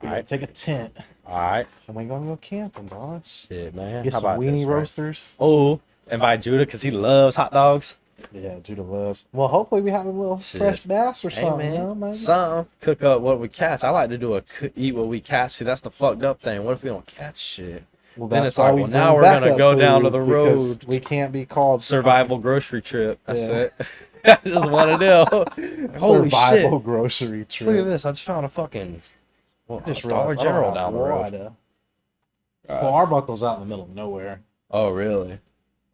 We're gonna take a tent. All right. And we're gonna go camping, dog. Shit, man. Get How some about weenie this, right? roasters. Oh, invite Judah because he loves hot dogs. Yeah, Judah loves. Well, hopefully we have a little fresh bass or something. Hey, man. You know, man. Something. Cook up what we catch. I like to do eat what we catch. See, that's the fucked up thing. What if we don't catch shit? Well, Then that's it's like, why well, now we're gonna go down to the road. We can't be called Survival grocery trip. That's Yeah. it. I just want to know. Holy survival shit. grocery trip. Look at this. I just found a fucking Just Dollar realized I don't General have down the road. water. Well, Arbuckle's out in the middle of nowhere. Oh, really?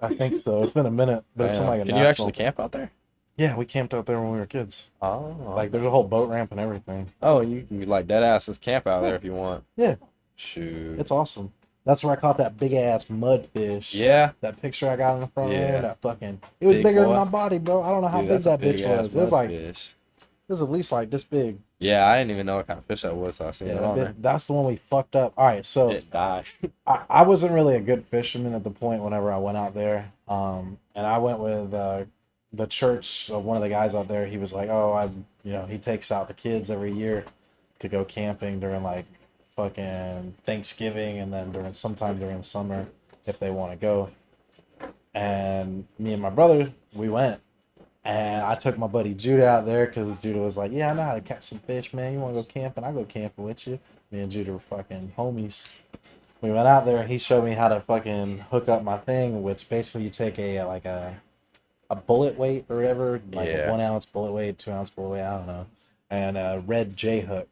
I think so. It's been a minute, but it's in like a Can you national- actually camp out there? Yeah, we camped out there when we were kids. Oh. Like, there's a whole boat ramp and everything. Oh, you can like dead ass just camp out there if you want. Yeah. Shoot. It's awesome. That's where I caught that big ass mudfish. Yeah. That picture I got in the front Yeah. room, that fucking. It was Big bigger boy. than my body, bro. I don't know how Dude, big that's a that bitch big-ass was. It was like, mudfish. it was at least like this big. Yeah, I didn't even know what kind of fish that was. So I seen it on there. That's the one we fucked up. All right, so It died. I wasn't really a good fisherman at the point whenever I went out there. And I went with the church of one of the guys out there. He was like, oh, he takes out the kids every year to go camping during like fucking Thanksgiving and then sometime during the summer if they want to go. And me and my brother, we went. And I took my buddy Judah out there because Judah was like, yeah, I know how to catch some fish, man. You want to go camping? I'll go camping with you. Me and Judah were fucking homies. We went out there and he showed me how to fucking hook up my thing, which basically you take a bullet weight or whatever, like a 1 ounce bullet weight, 2 ounce bullet weight, I don't know, and a red J hook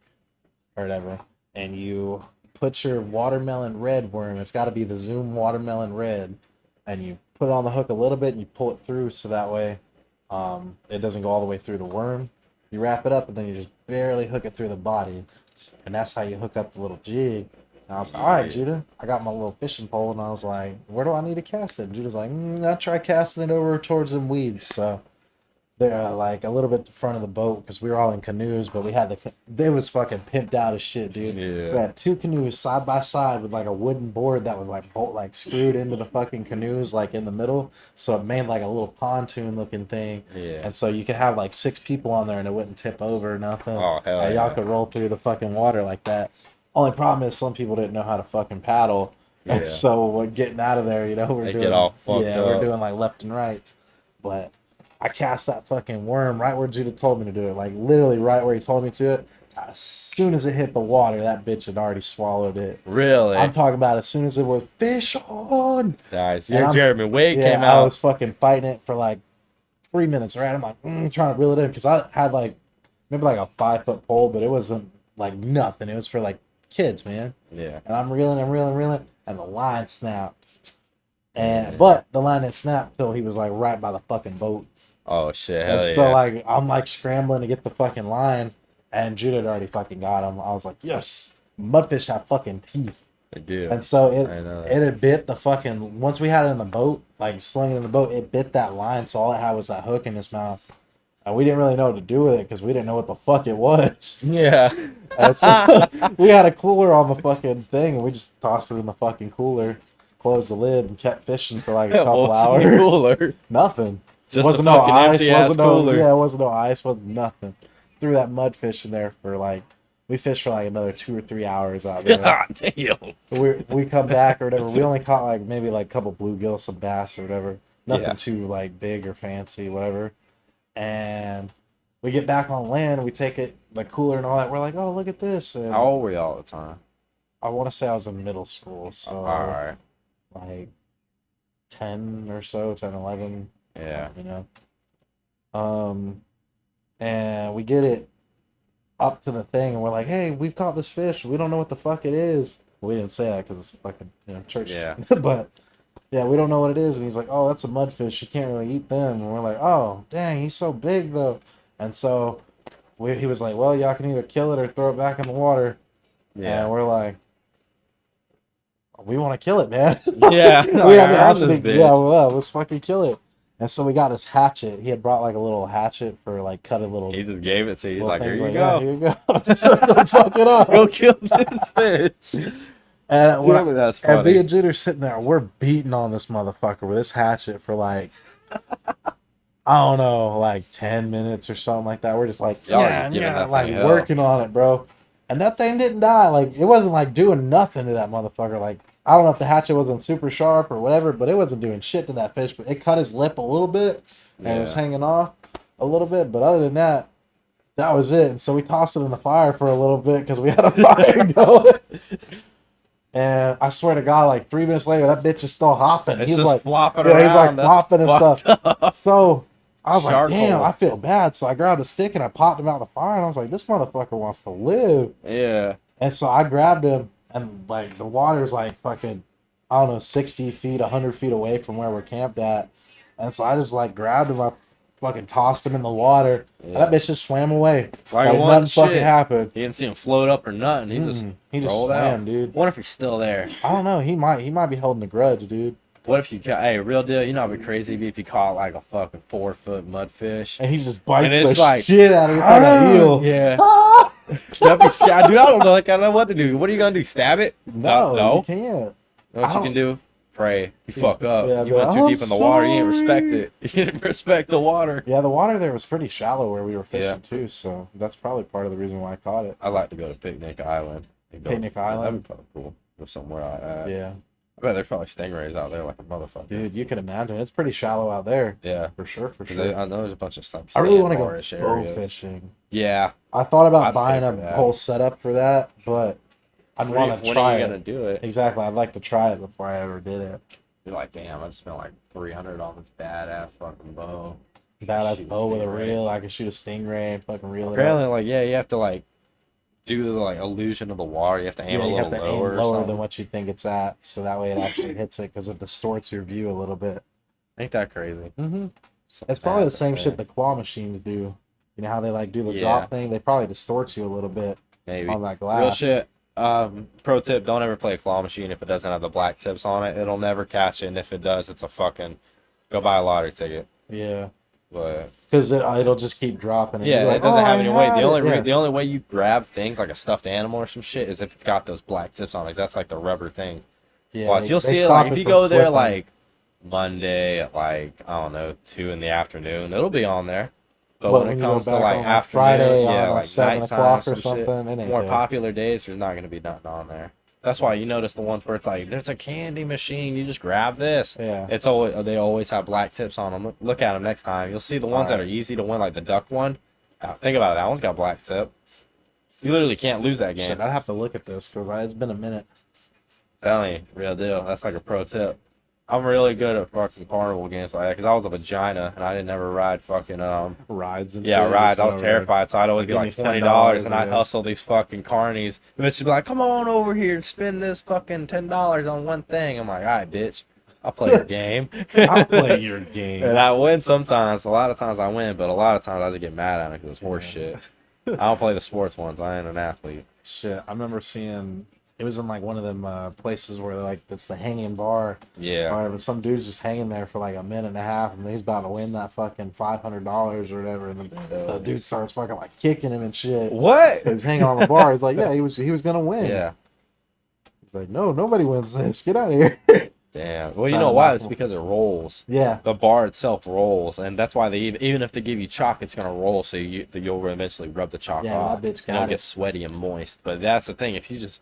or whatever. And you put your watermelon red worm, it's got to be the Zoom watermelon red, and you put it on the hook a little bit and you pull it through so that way it doesn't go all the way through the worm. You wrap it up and then you just barely hook it through the body, and that's how you hook up the little jig. And I was like, all right, Judah, I got my little fishing pole, and I was like, where do I need to cast it? And Judah's like, I'll try casting it over towards them weeds. So they're like a little bit to the front of the boat because we were all in canoes, but we had they was fucking pimped out as shit, dude. Yeah. We had 2 canoes side by side with like a wooden board that was like screwed into the fucking canoes like in the middle, so it made like a little pontoon looking thing. Yeah. And so you could have like 6 people on there and it wouldn't tip over or nothing. Oh, hell And yeah. y'all could roll through the fucking water like that. Only problem is some people didn't know how to fucking paddle. Yeah. And so we're getting out of there, They get all fucked we're up. doing like left and right. But I cast that fucking worm right where Judah told me to do it. Like literally right where he told me to it. As soon as it hit the water, that bitch had already swallowed it. Really? I'm talking about as soon as it was fish on. Nice. And Your Jeremy Wade came I out. was fucking fighting it for like 3 minutes, right? I'm like trying to reel it in because I had like maybe like a 5-foot pole, but it wasn't like nothing. It was for like kids, man. Yeah. And I'm reeling, and the line snapped. But the line didn't snap till he was like right by the fucking boat. Oh shit. Hell And yeah. so like I'm like scrambling to get the fucking line, and Judah had already fucking got him. I was like, yes, mudfish have fucking teeth. They do. And so I know. it had bit the fucking, once we had it in the boat, like slinging in the boat, it bit that line. So all it had was that hook in its mouth. And we didn't really know what to do with it because we didn't know what the fuck it was. Yeah. And so we had a cooler on the fucking thing, and we just tossed it in the fucking cooler, closed the lid, and kept fishing for like a couple What's in the hours. cooler? Nothing. Just wasn't a no fucking ice. empty-ass Wasn't no cooler. yeah. It wasn't no ice. Wasn't nothing. Threw that mudfish in there for like. We fished for like another 2 or 3 hours out there. God damn. We come back or whatever. We only caught like maybe like a couple bluegill, some bass or whatever. Nothing Yeah. too like big or fancy, whatever. And we get back on land, we take it the cooler and all that. We're like, oh, look at this. And How old were you all the time? I want to say I was in middle school, so All right. like 10 or so, 10, 11. Yeah. You know. And we get it up to the thing, and we're like, hey, we've caught this fish. We don't know what the fuck it is. We didn't say that because it's fucking, church. Yeah. But yeah, we don't know what it is. And he's like, oh, that's a mudfish. You can't really eat them. And we're like, oh, dang, he's so big though. And so he was like, well, y'all can either kill it or throw it back in the water. Yeah. And we're like, we want to kill it, man. Yeah. We have the option to, let's fucking kill it. And so we got his hatchet. He had brought like a little hatchet for like cutting little. He just gave it to you. He's like, here you like, go. Yeah, here you go. Just go fuck it up. Go kill this fish. And That's funny. and me and Jude are sitting there. We're beating on this motherfucker with this hatchet for like, I don't know, like 10 minutes or something like that. We're just like, like working on it, bro. And that thing didn't die. Like, it wasn't like doing nothing to that motherfucker. Like, I don't know if the hatchet wasn't super sharp or whatever, but it wasn't doing shit to that fish. But it cut his lip a little bit, and it was hanging off a little bit. But other than that, that was it. And so we tossed it in the fire for a little bit because we had a fire going. And I swear to God, like 3 minutes later, that bitch is still hopping. It's he's just like flopping He's around. like flopping and stuff. So I was Charcoal. like, damn, I feel bad. So I grabbed a stick and I popped him out of the fire. And I was like, this motherfucker wants to live. Yeah. And so I grabbed him, and like the water's like fucking, I don't know, 60 feet, 100 feet away from where we're camped at. And so I just like grabbed him, I fucking tossed him in the water. Yeah. And that bitch just swam away. Like nothing fucking happened. He didn't see him float up or nothing. He just rolled swam, out. dude. What if he's still there? I don't know. He might be holding a grudge, dude. What if you caught, hey, real deal, you know how crazy it'd be if you caught like a fucking 4-foot mudfish? And he just bites it's the like, shit out of you like a eel. Yeah. Ah! That'd be scary. Dude, I don't know. Like, I don't know what to do. What are you going to do? Stab it? No, you can't. You know what you can do? Pray. You fuck up. Yeah, you went too deep in the water. You didn't respect sorry. it. You didn't respect the water. Yeah, the water there was pretty shallow where we were fishing too, so that's probably part of the reason why I caught it. I'd like to go to Picnic Island. Picnic Island? That'd be probably cool. Go somewhere like that. Yeah. I bet there's probably stingrays out there like a motherfucker. Dude, you can imagine. It's pretty shallow out there. Yeah. For sure. I know there's a bunch of stuff. I really want to go bow fishing. Yeah. I thought about I'd buying pay a for that. whole setup for that, but I'd want to try When are you it. going to do it? Exactly. I'd like to try it before I ever did it. You're like, damn, I just spent like $300 on this badass fucking bow. Badass Shoot a bow with a stingray. reel. I can shoot a stingray and fucking reel it Apparently, up. like, yeah, you have to like do the like illusion of the water. You have to aim a you little have to lower. aim or lower something. than what you think it's at, so that way it actually hits it because it distorts your view a little bit. Ain't that crazy? Mm-hmm. It's probably the same shit the claw machines do. You know how they like do the drop thing? They probably distort you a little bit Maybe. on that glass. Real shit. Pro tip: don't ever play a claw machine if it doesn't have the black tips on it. It'll never catch it, and if it does, it's a fucking go buy a lottery ticket. Yeah. But because it'll just keep dropping. And yeah, you're like, it doesn't have any weight. it." The only way you grab things like a stuffed animal or some shit is if it's got those black tips on it. 'Cause that's like the rubber thing. Yeah, Watch, you'll see it like if you go there like Monday at like I don't know 2 in the afternoon, it'll be on there. But when it comes to like afternoon, Friday, yeah, on like 7 nighttime o'clock or some shit, something, it ain't more there. popular days, there's not gonna be nothing on there. That's why you notice the ones where it's like there's a candy machine, you just grab this. Yeah. It's always they always have black tips on them. Look at them next time. You'll see the ones that are easy to win, like the duck one. Think about it. That one's got black tip. You literally can't lose that game. Shit, I'd have to look at this because it's been a minute. Telling you, real deal. That's like a pro tip. I'm really good at fucking carnival games like that because I was a vagina and I didn't ever ride fucking rides and yeah shit, rides. I was whatever. terrified, so I'd always get Give like me $20 and I'd yeah. hustle these fucking carnies. The bitch would be like, "Come on over here and spend this fucking $10 on one thing." I'm like, "All right, bitch, I'll play your game." I'll play your game. And I win sometimes. A lot of times I win, but a lot of times I just get mad at it because it's horse shit. I don't play the sports ones. I ain't an athlete. Shit, I remember seeing it was in like one of them places where like it's the hanging bar. Yeah. Or whatever. Some dude's just hanging there for like a minute and a half, and he's about to win that fucking $500 or whatever. And the dude starts fucking like kicking him and shit. What? He's hanging on the bar. He's like, yeah, he was gonna win. Yeah. He's like, no, nobody wins this. Get out of here. Damn. Well, you know why? It's because it rolls. Yeah. The bar itself rolls, and that's why they even if they give you chalk, it's gonna roll, so you'll eventually rub the chalk off. That bitch and it'll got get it. sweaty and moist. But that's the thing. If you just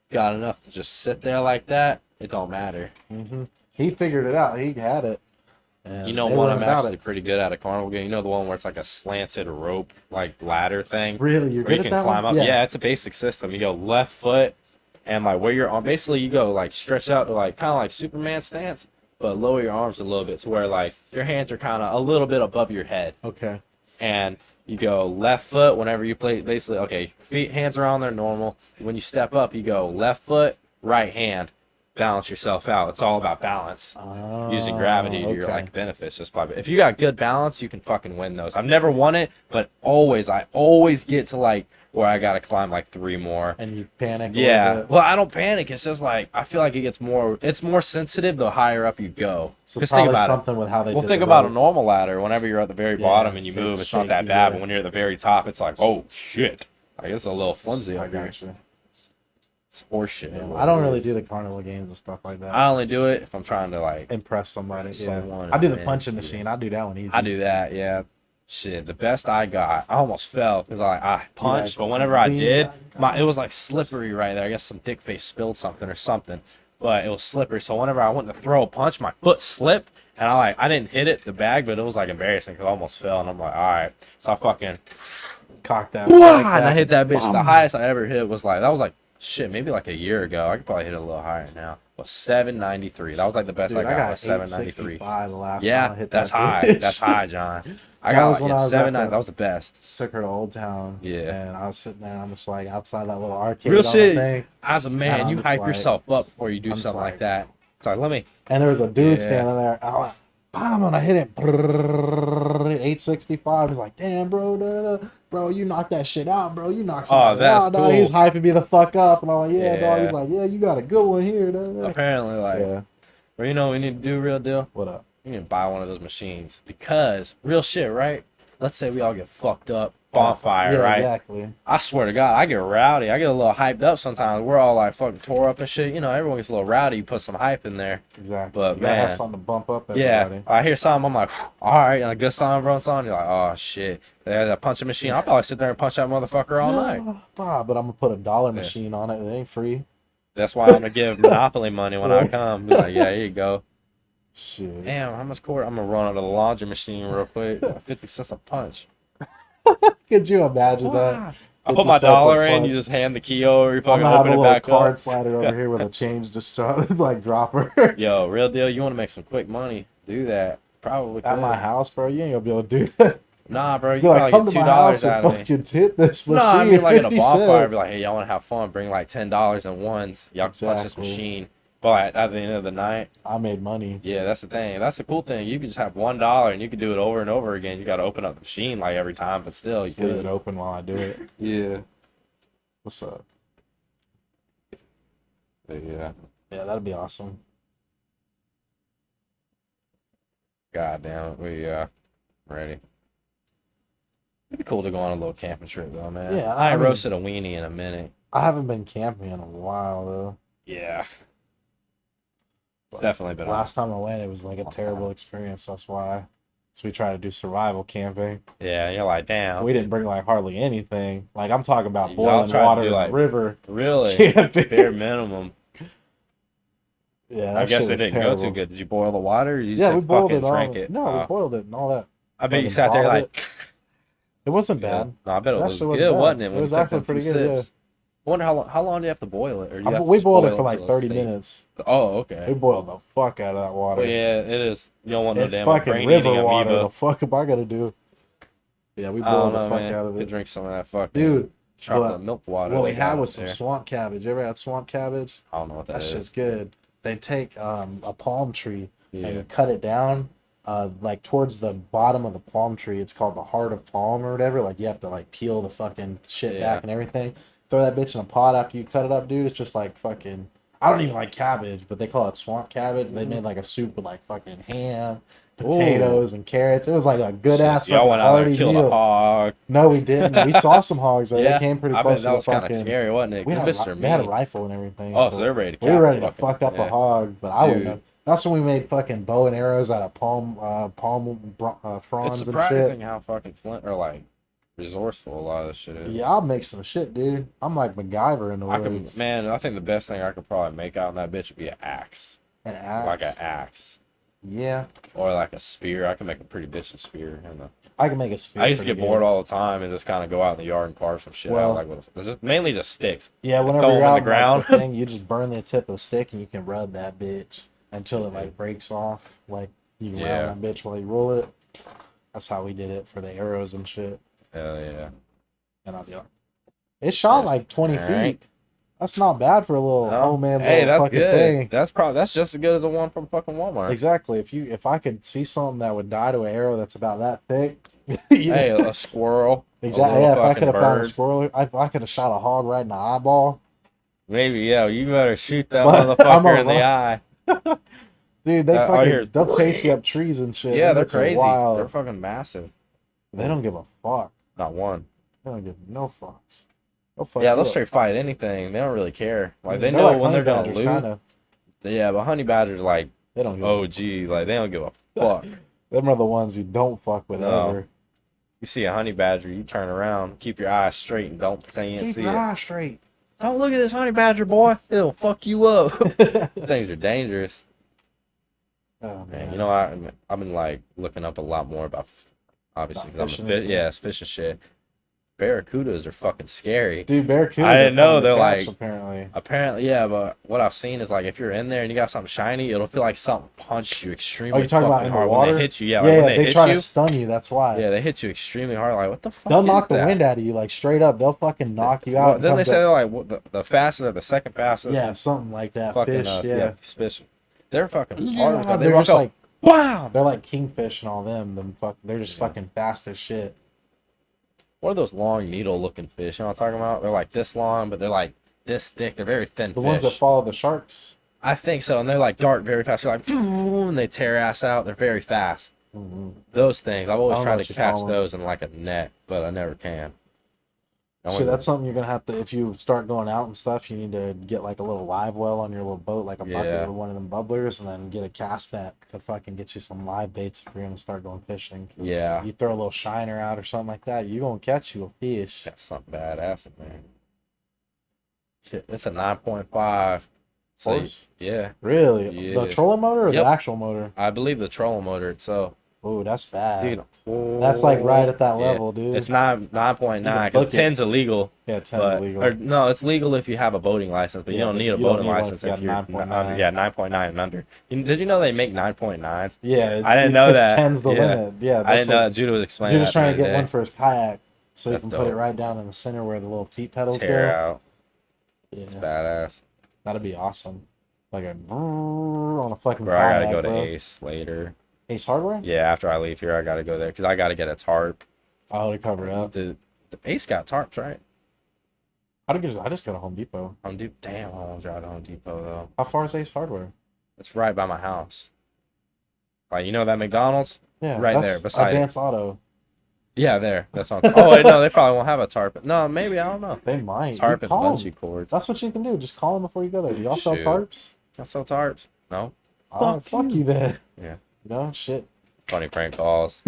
got enough to just sit there like that, it don't matter. Mm-hmm. He figured it out. He had it. And You know they one weren't I'm about actually it. pretty good at a carnival game. You know the one where it's like a slanted rope, like ladder thing, Really, you're where you good at can that climb one? up. Yeah. Yeah, it's a basic system. You go left foot, and like where you're on, basically you go like stretch out to like kind of like Superman stance, but lower your arms a little bit to where like your hands are kind of a little bit above your head, Okay. and you go left foot whenever you play. Basically, okay, feet hands are on there normal. When you step up, you go left foot, right hand, balance yourself out. It's all about balance. Using gravity to your Okay. like benefits just by if you got good balance you can fucking win those. I've never won it, but I always get to like where I gotta climb like 3 more. And you panic a Yeah, little bit. well I don't panic, it's just like I feel like it's more sensitive the higher up you go. So Just think probably about something with how they well did think the about a rope. normal ladder. Whenever you're at the very Yeah, bottom and you it's move, it's not that shaky, bad, yeah. but when you're at the very top it's like, oh shit, like it's a little flimsy I up here. got you. It's horseshit. Yeah, I don't really do the carnival games and stuff like that. I only do it if I'm trying to like Impress somebody. Yeah. someone I do the win. punching Yeah. machine. I do that one easy. I do that, yeah. Shit, the best I got, I almost fell because I punched, Yeah. but whenever I Being- did, it was like slippery right there. I guess some dick face spilled something or something, but it was slippery. So whenever I went to throw a punch, my foot slipped, and I didn't hit it the bag, but it was like embarrassing because I almost fell, and I'm like, all right. So I fucking Cock that. and like I hit that bitch. The Bam. highest I ever hit was like shit, maybe like a year ago. I could probably hit it a little higher now. But 793. That was like the best Dude, I got. Was 793. 865 the last time I Yeah, hit that's that high. bitch. That's high, John. I That got was like when I was at 790. the- That was the best. Took her to Old Town. Yeah. And I was sitting there. I'm just like outside that little arcade. Real on shit. the thing. As a man, And I'm you just hype like- yourself up before you do I'm just something like like- that. It's like, let me. And there was a dude Yeah. standing there. And I went, bam, and I hit it. 865. He's like, damn, bro, bro, you knocked that shit out, bro. You knocked somebody that's out, dog. He was cool. hyping me the fuck up, and I'm like, yeah, dog. Yeah. He's like, yeah, you got a good one here, dog. Apparently, like, Yeah. well, you know what we need to do, real deal? What up? You need to buy one of those machines because real shit, right? Let's say we all get fucked up, bonfire, Yeah, right? exactly. I swear to God, I get rowdy. I get a little hyped up sometimes. We're all like fucking tore up and shit. You know, everyone gets a little rowdy. You put some hype in there. Exactly. But, you gotta have man. something to bump up Yeah, everybody. I hear something. I'm like, all right, and a good song runs on. You're like, oh shit, they had that punching machine. I'll probably sit there and punch that motherfucker all night. But I'm gonna put a dollar machine on it. It ain't free. That's why I'm gonna give Monopoly money when I come. Be like, yeah, here you go. Shit. Damn, how much quarter? I'm gonna run out of the laundry machine real quick. 50 cents a punch. Could you imagine that? I put my 50 cents a dollar in. You punch. just hand the key over. You I'm fucking gonna have open a it little back card up. slider over here with a change just like dropper. Yo, real deal. You want to make some quick money? Do that. Probably. At could. my house, bro, you ain't gonna be able to do that. Nah, bro. You Be like, probably come get to my house $2 out and of me. fucking hit this machine. No, I mean like in a 50 bonfire, cents. be like, hey, y'all want to have fun? Bring like $10 in ones. Y'all can punch this Exactly. machine. But at the end of the night, I made money. yeah, that's the thing. That's the cool thing. You can just have $1 and you can do it over and over again. You got to open up the machine like every time, but still, you Just leave it could. open while I do it. Yeah. What's up? But yeah. Yeah, that'd be awesome. God damn it, we ready. It'd be cool to go on a little camping trip though, man. Yeah, I I ain't mean- roasted a weenie in a minute. I haven't been camping in a while though. Yeah. It's But definitely been Last time I went, it was like a terrible experience. That's why. So we tried to do survival camping. Yeah, you're like, damn. We didn't bring like hardly anything. Like I'm talking about Y'all boiling tried to water do, in like, the river. Really? Camping. Bare minimum. Yeah, I that guess shit it was didn't terrible. go too good. Did you boil the water? Or you Yeah, just we boiled fucking it all. drank it? No, we Oh. boiled it and all that. I bet you fucking sat there bottled like. It wasn't bad. No, I bet it It was actually good, wasn't bad. wasn't it? It When you was took actually them pretty few good, sips? I wonder how long do you have to boil it? Or do you have to We just boiled boil it for like till 30 steak? minutes. Oh, We okay. boiled the fuck out of that water. Well, yeah, it is. You don't want no It's damn fucking brain eating river water. amoeba. The fuck am I gonna do? Yeah, we I don't boiled the know, fuck man. out of Could it. drink some of that fucking Dude, chocolate what- milk water. what they we got had up was some there. swamp cabbage. You ever had swamp cabbage? I don't know what That that shit's is. good. They take a palm tree Yeah. and cut it down, like towards the bottom of the palm tree. It's called the heart of palm or whatever. Like you have to like peel the fucking shit Yeah. back and everything. Throw that bitch in a pot after you cut it up, dude. It's just like fucking. I don't even like cabbage, but they call it swamp cabbage. They made like a soup with like fucking ham, potatoes, and carrots. It was like a good ass Y'all fucking went out there hearty and killed a meal. hog. No, we didn't. We saw some hogs. Though. Yeah, They came pretty I bet close that to was the kind of fucking. scary, wasn't it? We had, Mr. they had a Meat. rifle and everything. Oh, so they're ready to we were ready to fucking- fuck up yeah. a hog, but I wouldn't Dude. have. That's when we made fucking bow and arrows out of palm fronds It's and surprising shit. how fucking Flint or like resourceful a lot of this shit is. Yeah, I'll make some shit, dude. I'm like MacGyver in the I can, woods. man. I think the best thing I could probably make out in that bitch would be an axe, An axe. like an axe. Yeah, Or like a spear. I can make a pretty bitchin' spear. I can make a spear. I used to pretty get bored good. all the time and just kind of go out in the yard and carve some shit out. Well, Like with just mainly just sticks. yeah, Like, whenever throw you're them in out the in like the ground. thing, you just burn the tip of the stick and you can rub that bitch until it like breaks off. Like you can Yeah. round that bitch while you roll it. That's how we did it for the arrows and shit. Hell yeah. And I'll be like, it shot Yeah. like 20 All right. feet. That's not bad for a little No. homemade Hey, little that's fucking good. thing. That's just as good as the one from fucking Walmart. Exactly. If I could see something that would die to an arrow that's about that thick, Hey, yeah. a squirrel. Exactly. A little Yeah, if I fucking could have found a bird. squirrel, if I could have shot a hog right in the eyeball. Maybe, yeah. You better shoot that But I'm motherfucker in a the eye. dude, they All I hear they'll chase you up trees and shit. Yeah, Them they're bits are crazy. wild. They're fucking massive. They don't give a fuck. Not one. They don't give no fucks. They'll fuck Yeah, you they'll up. straight fight anything. They don't really care. Like they They're know like when honey they're gonna badgers, lose. kinda. Yeah, but honey badgers like They don't give OG. Like they don't give a fuck. Them are the ones you don't fuck with No. ever. You see a honey badger, you turn around, keep your eyes straight, and don't pretend you didn't Keep see your it. eyes straight. Don't look at this honey badger, boy. It'll fuck you up. Things are dangerous. Oh, Man, you know, I've been like looking up a lot more about, obviously, About because I'm fishing a and fish. stuff. Yeah, it's fishing shit. Barracudas are fucking scary. Dude, barracudas. I didn't are know fun to they're catch, like- apparently. Apparently, yeah, but what I've seen is like if you're in there and you got something shiny, it'll feel like something punched you extremely Oh, you talking about fucking in the hard water? when they hit you. Yeah, Yeah, like when they hit try you. to stun you. That's why. Yeah, they hit you extremely hard. Like what the fuck? They'll is knock the that? wind out of you, like straight up. They'll fucking knock you out. Well, and then come they to- say they're like the fastest or the second fastest. yeah, something like that. fucking Fish, yeah. fish. They're fucking Yeah, hard because they they're walk just up. like Wow. they're like kingfish and all them. They're just Yeah. fucking fast as shit. What are those long needle-looking fish? You know what I'm talking about? They're like this long, but they're like this thick. They're very thin The fish. ones that follow the sharks. I think so, and they're like dark, very fast. They're like, and they tear ass out. They're very fast. Mm-hmm. Those things, I've I always don't know tried what to you catch call 'em. those in like a net, but I never can. So that's something you're gonna have to, if you start going out and stuff, you need to get like a little live well on your little boat, like a bucket Yeah. with one of them bubblers, and then get a cast net to fucking get you some live baits if you're gonna start going fishing. 'Cause Yeah. you throw a little shiner out or something like that, you're gonna catch you a fish. That's something badass in there. Shit, it's a 9.5. So, Force? yeah, Really? Yeah. The trolling motor or Yep. the actual motor? I believe the trolling motor itself. Oh, that's bad. Dude, That's like right at that yeah. level, dude. It's 9.9 You because can book 10's illegal. yeah, 10's But, illegal. or, no, it's legal if you have a boating license, but you Yeah, don't but need a you don't boating need one license if you if got you're 9.9. under. Yeah, 9.9 and under. Did you know they make 9.9s? Yeah, I didn't know because that. 10's the Yeah. limit. Yeah, I that's didn't know like, that. Judah was explaining. Jude's that trying to the get other one day. for his kayak, so That's you can put it dope. right down in the center where the little feet pedals Tear go. out. Yeah, Badass. that'd be awesome. Like a on a fucking Bro, I gotta kayak, go to bro. Ace later. Ace Hardware? Yeah, after I leave here, I gotta go there because I gotta get a tarp. Oh, to cover it up. The Ace got tarps, right? I just go to Home Depot. Home Depot. Damn, I want to drive to Home Depot though. How far is Ace Hardware? It's right by my house. Like you know that McDonald's? Yeah, Right that's there, beside it. Advanced Auto. Yeah, there. That's on. Oh wait, no, they probably won't have a tarp. No, maybe I don't know. They might. Tarp You and call bungee 'em. cords. That's what you can do. Just call them before you go there. Do y'all sell Shoot. tarps? I sell tarps. No. Oh, fuck you then. Yeah. You know, shit. Funny prank calls.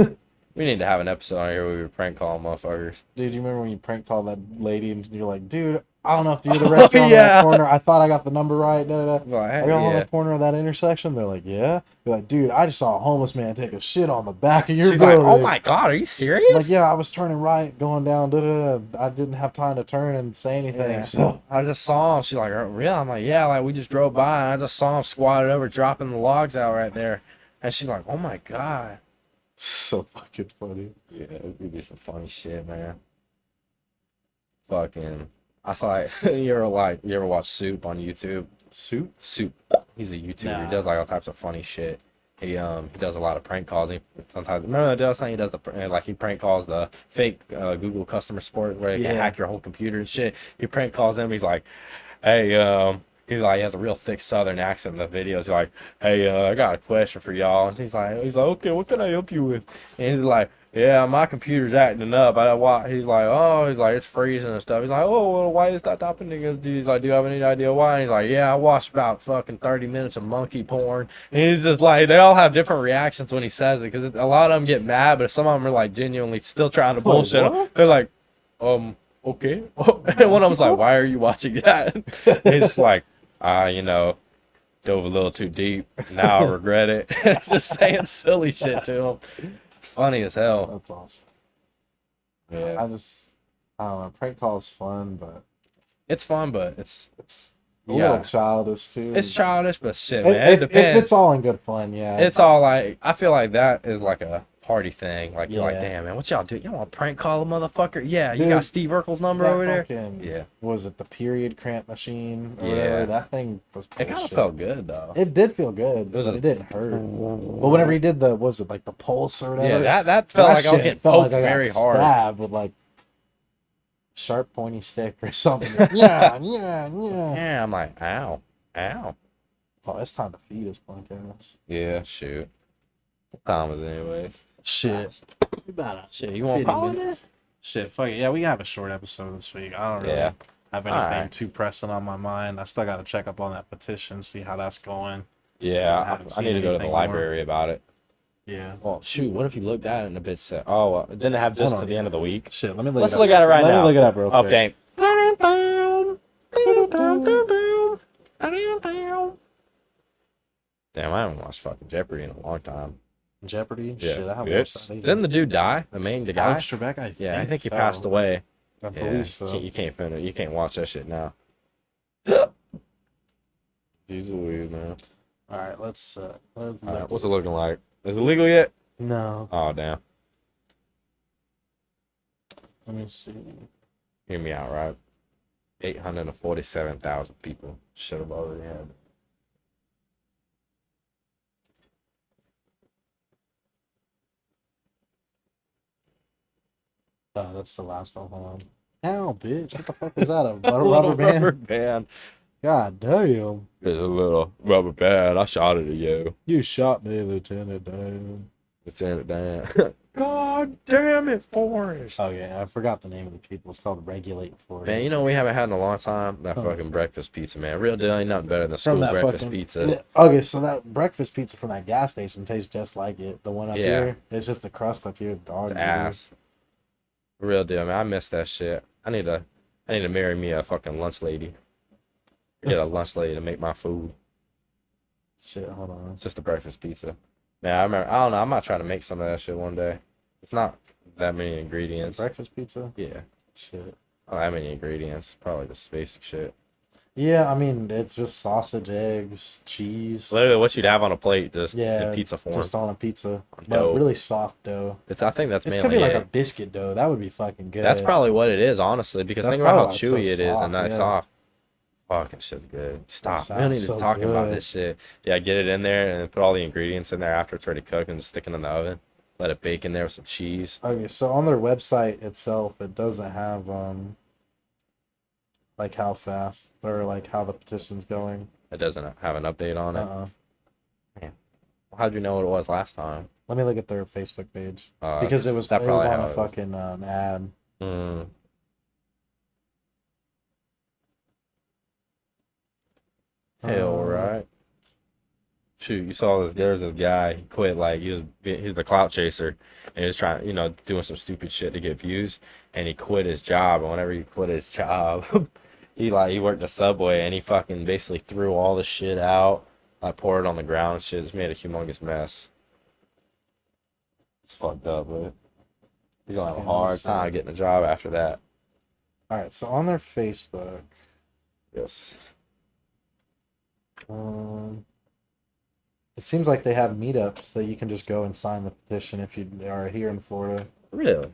We need to have an episode on here where we prank call motherfuckers. Dude, you remember when you prank called that lady and you're like, dude, I don't know if you're the Oh, restaurant on yeah. that corner. I thought I got the number right. Da, da, da. Like, Are hey, y'all on yeah. the corner of that intersection? They're like, yeah. You're like, dude, I just saw a homeless man take a shit on the back of your She's like, building. oh my god, are you serious? I'm like, yeah, I was turning right, going down. Da, da, da. I didn't have time to turn and say anything. Yeah. So I just saw him. She's like, oh, really? I'm like, yeah, like we just drove by and I just saw him squatted over dropping the logs out right there. And she's like, oh my god. so fucking funny. Yeah, it would be some funny shit, man. Fucking, I thought you ever watch Soup on YouTube? Soup. He's a YouTuber. Nah. He does like all types of funny shit. He does a lot of prank calls. He sometimes remember the other time he does he prank calls the fake Google customer support where they can Yeah. hack your whole computer and shit. He prank calls them. He's like, hey, he's like, he has a real thick Southern accent in the videos. He's like, hey, I got a question for y'all. And he's like, okay, what can I help you with? And he's like, yeah, my computer's acting up. He's like, it's freezing and stuff. He's like, oh, well, why is that happening? He's like, do you have any idea why? And he's like, yeah, I watched about fucking 30 minutes of monkey porn. And he's just like, they all have different reactions when he says it because a lot of them get mad, but some of them are like genuinely still trying to bullshit him. They're like, okay. And one of them's like, why are you watching that? And he's just like, you know, dove a little too deep. Now I regret it. Just saying silly shit to him. It's funny as hell. That's awesome. Yeah. I don't know. Prank call is fun, but It's fun, but it's a little yeah. childish too. It's childish, but shit, man. It If depends. it's all in good fun, yeah. It's all like, I feel like that is like a party thing. Like, you're like, Yeah. damn, man, what y'all do? Y'all want to prank call a motherfucker? Yeah, you Dude, got Steve Urkel's number over there? Yeah. Was it the period cramp machine or Yeah. whatever? That thing was It kind of bullshit. felt good, though. It did feel good, but it didn't hurt. But whenever he did was it like the pulse or whatever? Yeah, that felt like I was getting poked very hard. Stabbed with like sharp pointy stick or something. Yeah. Yeah, I'm like, ow. Ow. Oh, it's time to feed his punk ass. Yeah, shoot. What time is it anyway? Shit. Shit, you want to 50 call it? minutes. Shit, fuck it. Yeah, we have a short episode this week. I don't really Yeah. have anything too pressing on my mind. I still got to check up on that petition, see how that's going. Yeah, haven't I seen need to go to the anything library about it. Yeah. Well, shoot, what if you looked at it and a bit said, oh, didn't it have just Hold to on. the end of the week? Shit, let me look Let's it up. look at it right now. Let me look it up real quick. Update. Damn, I haven't watched fucking Jeopardy in a long time. Jeopardy? Yeah. Shit, I haven't It's- watched that either. Didn't the dude die? The guy? Alex Trebek, I think he so. passed away. I Yeah, believe so. you can't finish. You can't watch that shit now. He's a weird man. All right, let's All look. right, what's it looking like? Is it legal yet? No, Oh damn. let me see. Hear me out, right? 847,000 people should have already had it. Oh, that's the last one. Hold on. Ow, bitch! What the fuck was that? A Little rubber band? rubber band. God damn! There's a little rubber band. I shot it at you. You shot me, Lieutenant Dan. Lieutenant Dan. God damn it, Forrest. Oh yeah, I forgot the name of the people. It's called Regulate Florida. Man, you know we haven't had in a long time? That fucking breakfast pizza, man. Real deal, ain't nothing better than school breakfast pizza. Yeah, okay, so that breakfast pizza from that gas station tastes just like it. The one up here, it's just the crust up here. Dog It's ass. Real deal, man. I miss that shit. I need to marry me a fucking lunch lady. Get a lunch lady to make my food. Shit, hold on. It's just a breakfast pizza. Man, I remember. I don't know. I might try to make some of that shit one day. It's not that many ingredients. Breakfast pizza? Yeah. Shit. Not that many ingredients. Probably just basic shit. Yeah, I mean, it's just sausage, eggs, cheese. Literally what you'd have on a plate, just Yeah, in pizza form. just on a pizza. Dough. But really soft dough. I think that's It's mainly gonna be like it. a biscuit dough. That would be fucking good. That's probably what it is, honestly, because That's think about how probably why chewy it's it so is soft, and that yeah. soft. Fucking shit's good. Stop. We don't need to sounds talk so about good. this shit. Yeah, get it in there and put all the ingredients in there after it's already cooked and just stick it in the oven. Let it bake in there with some cheese. Okay, so on their website itself, it doesn't have like how fast or like how the petition's going. It doesn't have an update on it. Uh-uh. How'd you know what it was last time? Let me look at their Facebook page Uh, because it was that probably on how a it was. fucking ad. Mm. Hell, right. Shoot, you saw this. There's this guy. He quit. Like he's the clout chaser, and he was trying, doing some stupid shit to get views. And he quit his job. And whenever he quit his job, he worked the subway, and he fucking basically threw all the shit out, like poured it on the ground and shit. Just made a humongous mess. It's fucked up, but he's gonna have a Yeah, hard let's see. time getting a job after that. All right, so on their Facebook, Yes. it seems like they have meetups that you can just go and sign the petition if you are here in Florida. Really?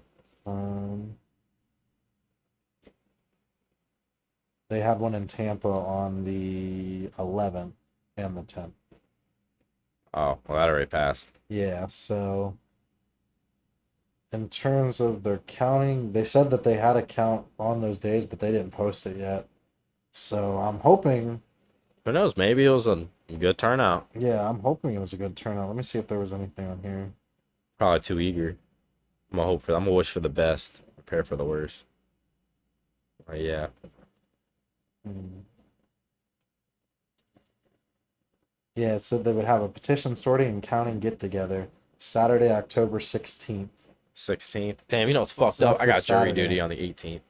They had one in Tampa on the 11th and the 10th. Oh, well, that already passed. Yeah, so in terms of their counting, they said that they had a count on those days, but they didn't post it yet. So I'm hoping, Who knows? Maybe it was a good turnout. yeah, I'm hoping it was a good turnout. Let me see if there was anything on here. Probably too eager. I'm gonna wish for the best, prepare for the worst. Yeah. Yeah, it said they would have a petition sorting and counting get together Saturday, October 16th. 16th. Damn, it's fucked So up. that's I a got jury Saturday. duty on the 18th.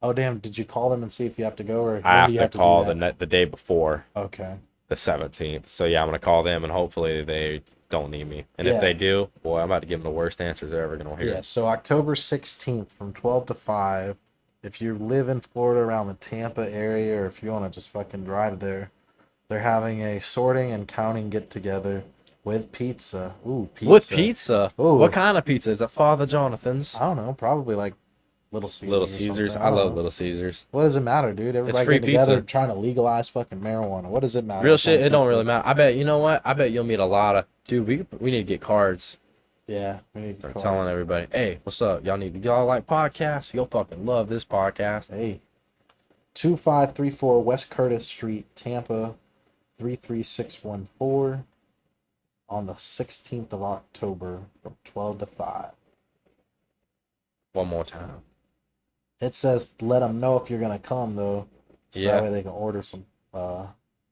Oh, damn, did you call them and see if you have to go or I when have do you to do call that? the day before. Okay. the 17th. So yeah, I'm gonna call them and hopefully they don't need me. And if Yeah. they do, boy, I'm about to give them the worst answers they're ever gonna hear. Yeah, so October 16th from 12 to 5. If you live in Florida around the Tampa area, or if you want to just fucking drive there, they're having a sorting and counting get together with pizza. Ooh, pizza. With pizza? Ooh. What kind of pizza? Is it Father Jonathan's? I don't know, probably like Little Caesars. Little or Caesars. something. I don't love know. Little Caesars. What does it matter, dude? Everybody free getting together pizza. trying to legalize fucking marijuana. What does it matter? Real shit, it don't really matter. I bet, you know what? I bet you'll meet a lot of, dude, we need to get cards. Yeah, we need Start cards. telling everybody, hey, what's up? Y'all like podcasts? You'll fucking love this podcast. Hey, 2534 West Curtis Street, Tampa, 33614 on the 16th of October from 12 to 5. One more time. It says let them know if you're gonna come though, so Yeah. that way they can order some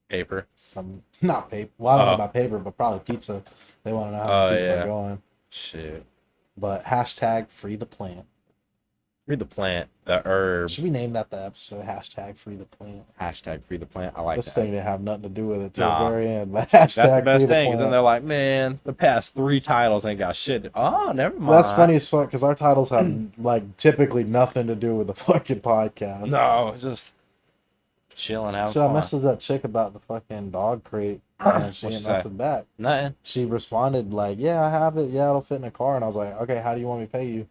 Paper. not paper. Well, I don't know Oh. about paper, but probably pizza. They want to know how Oh, many people yeah. are going. Shit. But hashtag free the plant. Free the plant, the herb. Should we name that the episode? Hashtag free the plant. Hashtag free the plant. I like This that. thing didn't have nothing to do with it till Nah. the very end. But hashtag That's the best free the thing. And then plant. they're like, man, the past 3 titles ain't got shit. Oh, never mind. Well, that's funny as fuck because our titles have like typically nothing to do with the fucking podcast. No, just chilling out. So I messaged that chick about the fucking dog crate and she What'd didn't she say? message back. Nothing. She responded like, "Yeah, I have it. Yeah, it'll fit in a car." And I was like, "Okay, how do you want me to pay you?"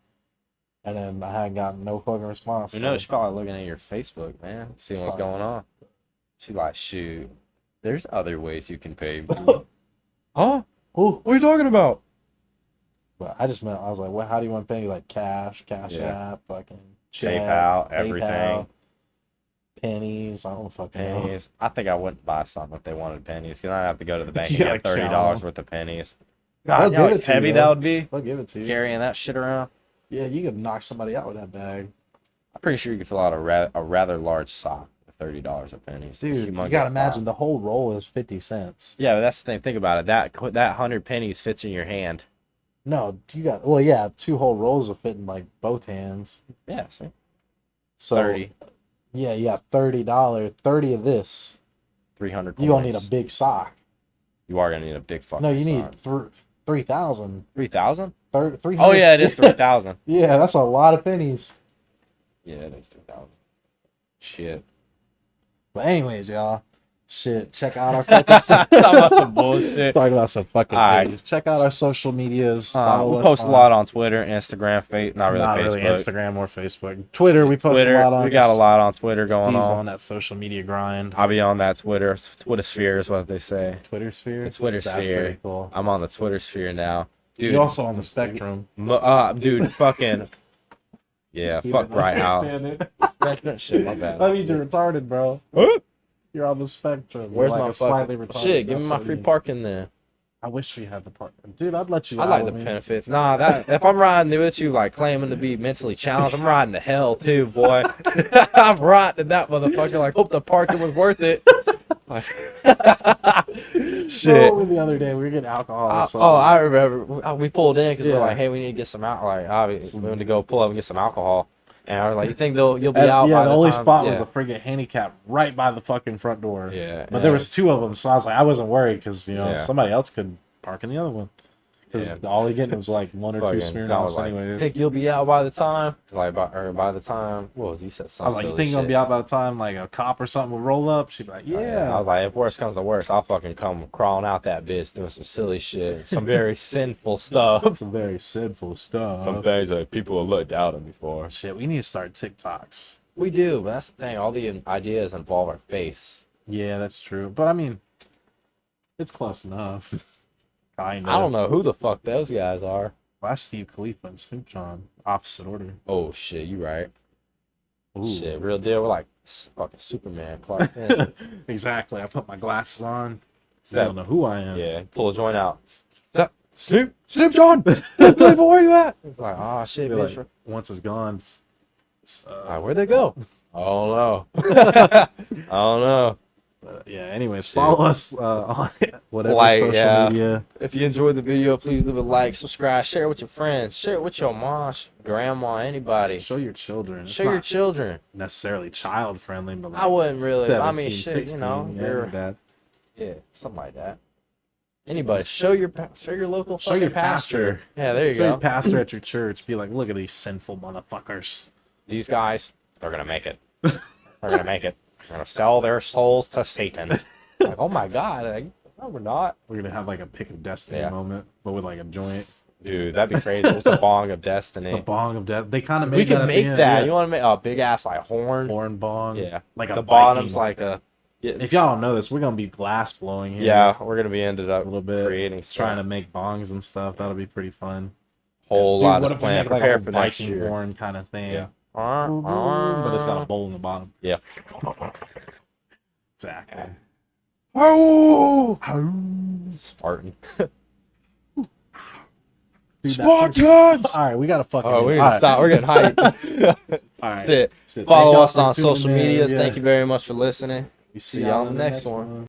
And then I hadn't gotten no fucking response. You know, so- she's probably looking at your Facebook, man, seeing what's Probably. going on. She's like, shoot, there's other ways you can pay me. Huh? Ooh. What are you talking about? But I just meant I was like, "What? How do you want to pay me? Like cash Yeah. app, fucking check, PayPal, everything. pennies. I don't fucking know." Pennies. I think I wouldn't buy something if they wanted pennies, because I'd have to go to the bank You and gotta get $30 count 'em. worth of pennies. They'll God, you know give how it to you, heavy though. that would be? They'll give it to you. Carrying that shit around? Yeah, you could knock somebody out with that bag, I'm pretty sure you could fill out a rather large sock with $30 of pennies. dude. You Humongous gotta sock. imagine the whole roll is 50 cents. Yeah, but that's the thing. Think about it. That 100 pennies fits in your hand. No, you got well, yeah, 2 whole rolls will fit in like both hands. Yeah, see? So 30. Yeah, you got $30, 30 of this. 300 You gonna need coins. a big sock. You are gonna need a big fucking No, you need sock. 3,000. 3,000? 300. Oh yeah, it is 3,000. Yeah, that's a lot of pennies. Yeah, it is 3,000. Shit. But anyways, y'all, shit, check out our fucking Talking about some bullshit. talking about some fucking Alright. things. Check out our social medias. Follow We us post a on- lot on Twitter, Instagram, not really Facebook. Instagram or Facebook. Twitter, we post Twitter, a lot on. we got a lot on Twitter going Steve's on. that social media grind. I'll be on that Twitter. Twitter sphere is what they say. Twitter sphere. The Twitter That's sphere. pretty cool. I'm on the Twitter sphere now. Dude, You're also on the spectrum. dude, fucking. Yeah, fuck right out. Shit, my bad. That means you're retarded, bro. Huh? You're on the spectrum. Where's You're my like a slightly fucking retarded, shit? Give me that's my what free it is. parking there. I wish we had the park. Dude, I'd let you I out like with the me. benefits. Nah, that if I'm riding with you, like claiming to be mentally challenged, I'm riding to hell too, boy. I'm riding that motherfucker. Like, hope the parking was worth it. Like, shit. Oh, the other day we were getting alcohol. or something. I remember. We pulled in because Yeah. we're like, hey, we need to get some out. Like, obviously, we wanted to go pull up and get some alcohol. And I was like, you think you'll be And, out? yeah, by the the only time? spot Yeah. was a friggin' handicap right by the fucking front door. Yeah, But yeah, there it was 2 of them, so I was like, I wasn't worried because Yeah. somebody else could park in the other one. Because Yeah. all he getting was like 1 or 2 Fucking, I was Smirnoffs like, anyways. think you'll be out by the time? Like, by the time? What was you said I something? was like, you think you're gonna be out by the time like a cop or something will roll up? She'd be like, yeah. I was like, if worst comes to worst, I'll fucking come crawling out that bitch doing some silly shit, some very sinful stuff, Some very sinful stuff. some things that people have looked out on before. Shit, we need to start TikToks. We do, but that's the thing. All the ideas involve our face. Yeah, that's true. But I mean, it's close enough. Kind of. I don't know who the fuck those guys are. That's Steve Khalifa and Snoop John. Opposite order. Oh shit, you right. Ooh. Shit, real deal. We're like fucking Superman, Clark Kent. Exactly. I put my glasses on. They That- don't know who I am. Yeah, pull a joint out. What's up? Snoop John. Playboy, where you at? Like, oh shit, They're bitch. like, once it's gone. Where'd they go? I don't know. I don't know. Yeah. Anyways, follow us on whatever Like, social yeah. media. If you enjoyed the video, please leave a like, subscribe, share it with your friends, share it with your mom, grandma, anybody. Show your children. It's Show your not children. necessarily child friendly, but like I wouldn't really. I 17, mean, shit, 16, you know, yeah, you're, that. Yeah, something like that. Anybody, show your local Show your fucking pastor. Yeah, there you Show your go. pastor at your church. Be like, look at these sinful motherfuckers. These guys, they're gonna make it. They're gonna make it. They're gonna sell their souls to Satan. Like, oh my god, like, no, we're not. We're gonna have like a pick of destiny Yeah. moment, but with like a joint. Dude, that'd be crazy. It's the bong of destiny. The bong of death. They kind of We made that can at make the end, that. yeah. You want to make a big ass like horn? Horn bong. Yeah. Like a The bottom's Viking. like a. Yeah, If y'all don't know this, we're gonna be glass blowing here. yeah, we're gonna be ended up a little bit. creating Trying to stuff. make bongs and stuff. That'll be pretty fun. Whole Dude, lot what of if we plan. make, like, Prepare a for next Viking year. horn kind of thing? Yeah. But it's got a bowl in the bottom. Yeah. Exactly. Oh, Spartan. Dude, Spartans. All right, we gotta fucking. Oh, we all need to right. stop. We're getting hyped. All right. Shit. Shit. Follow Thank y'all us for on tuning social in. medias. Yeah. Thank you very much for listening. We See y'all in the next one.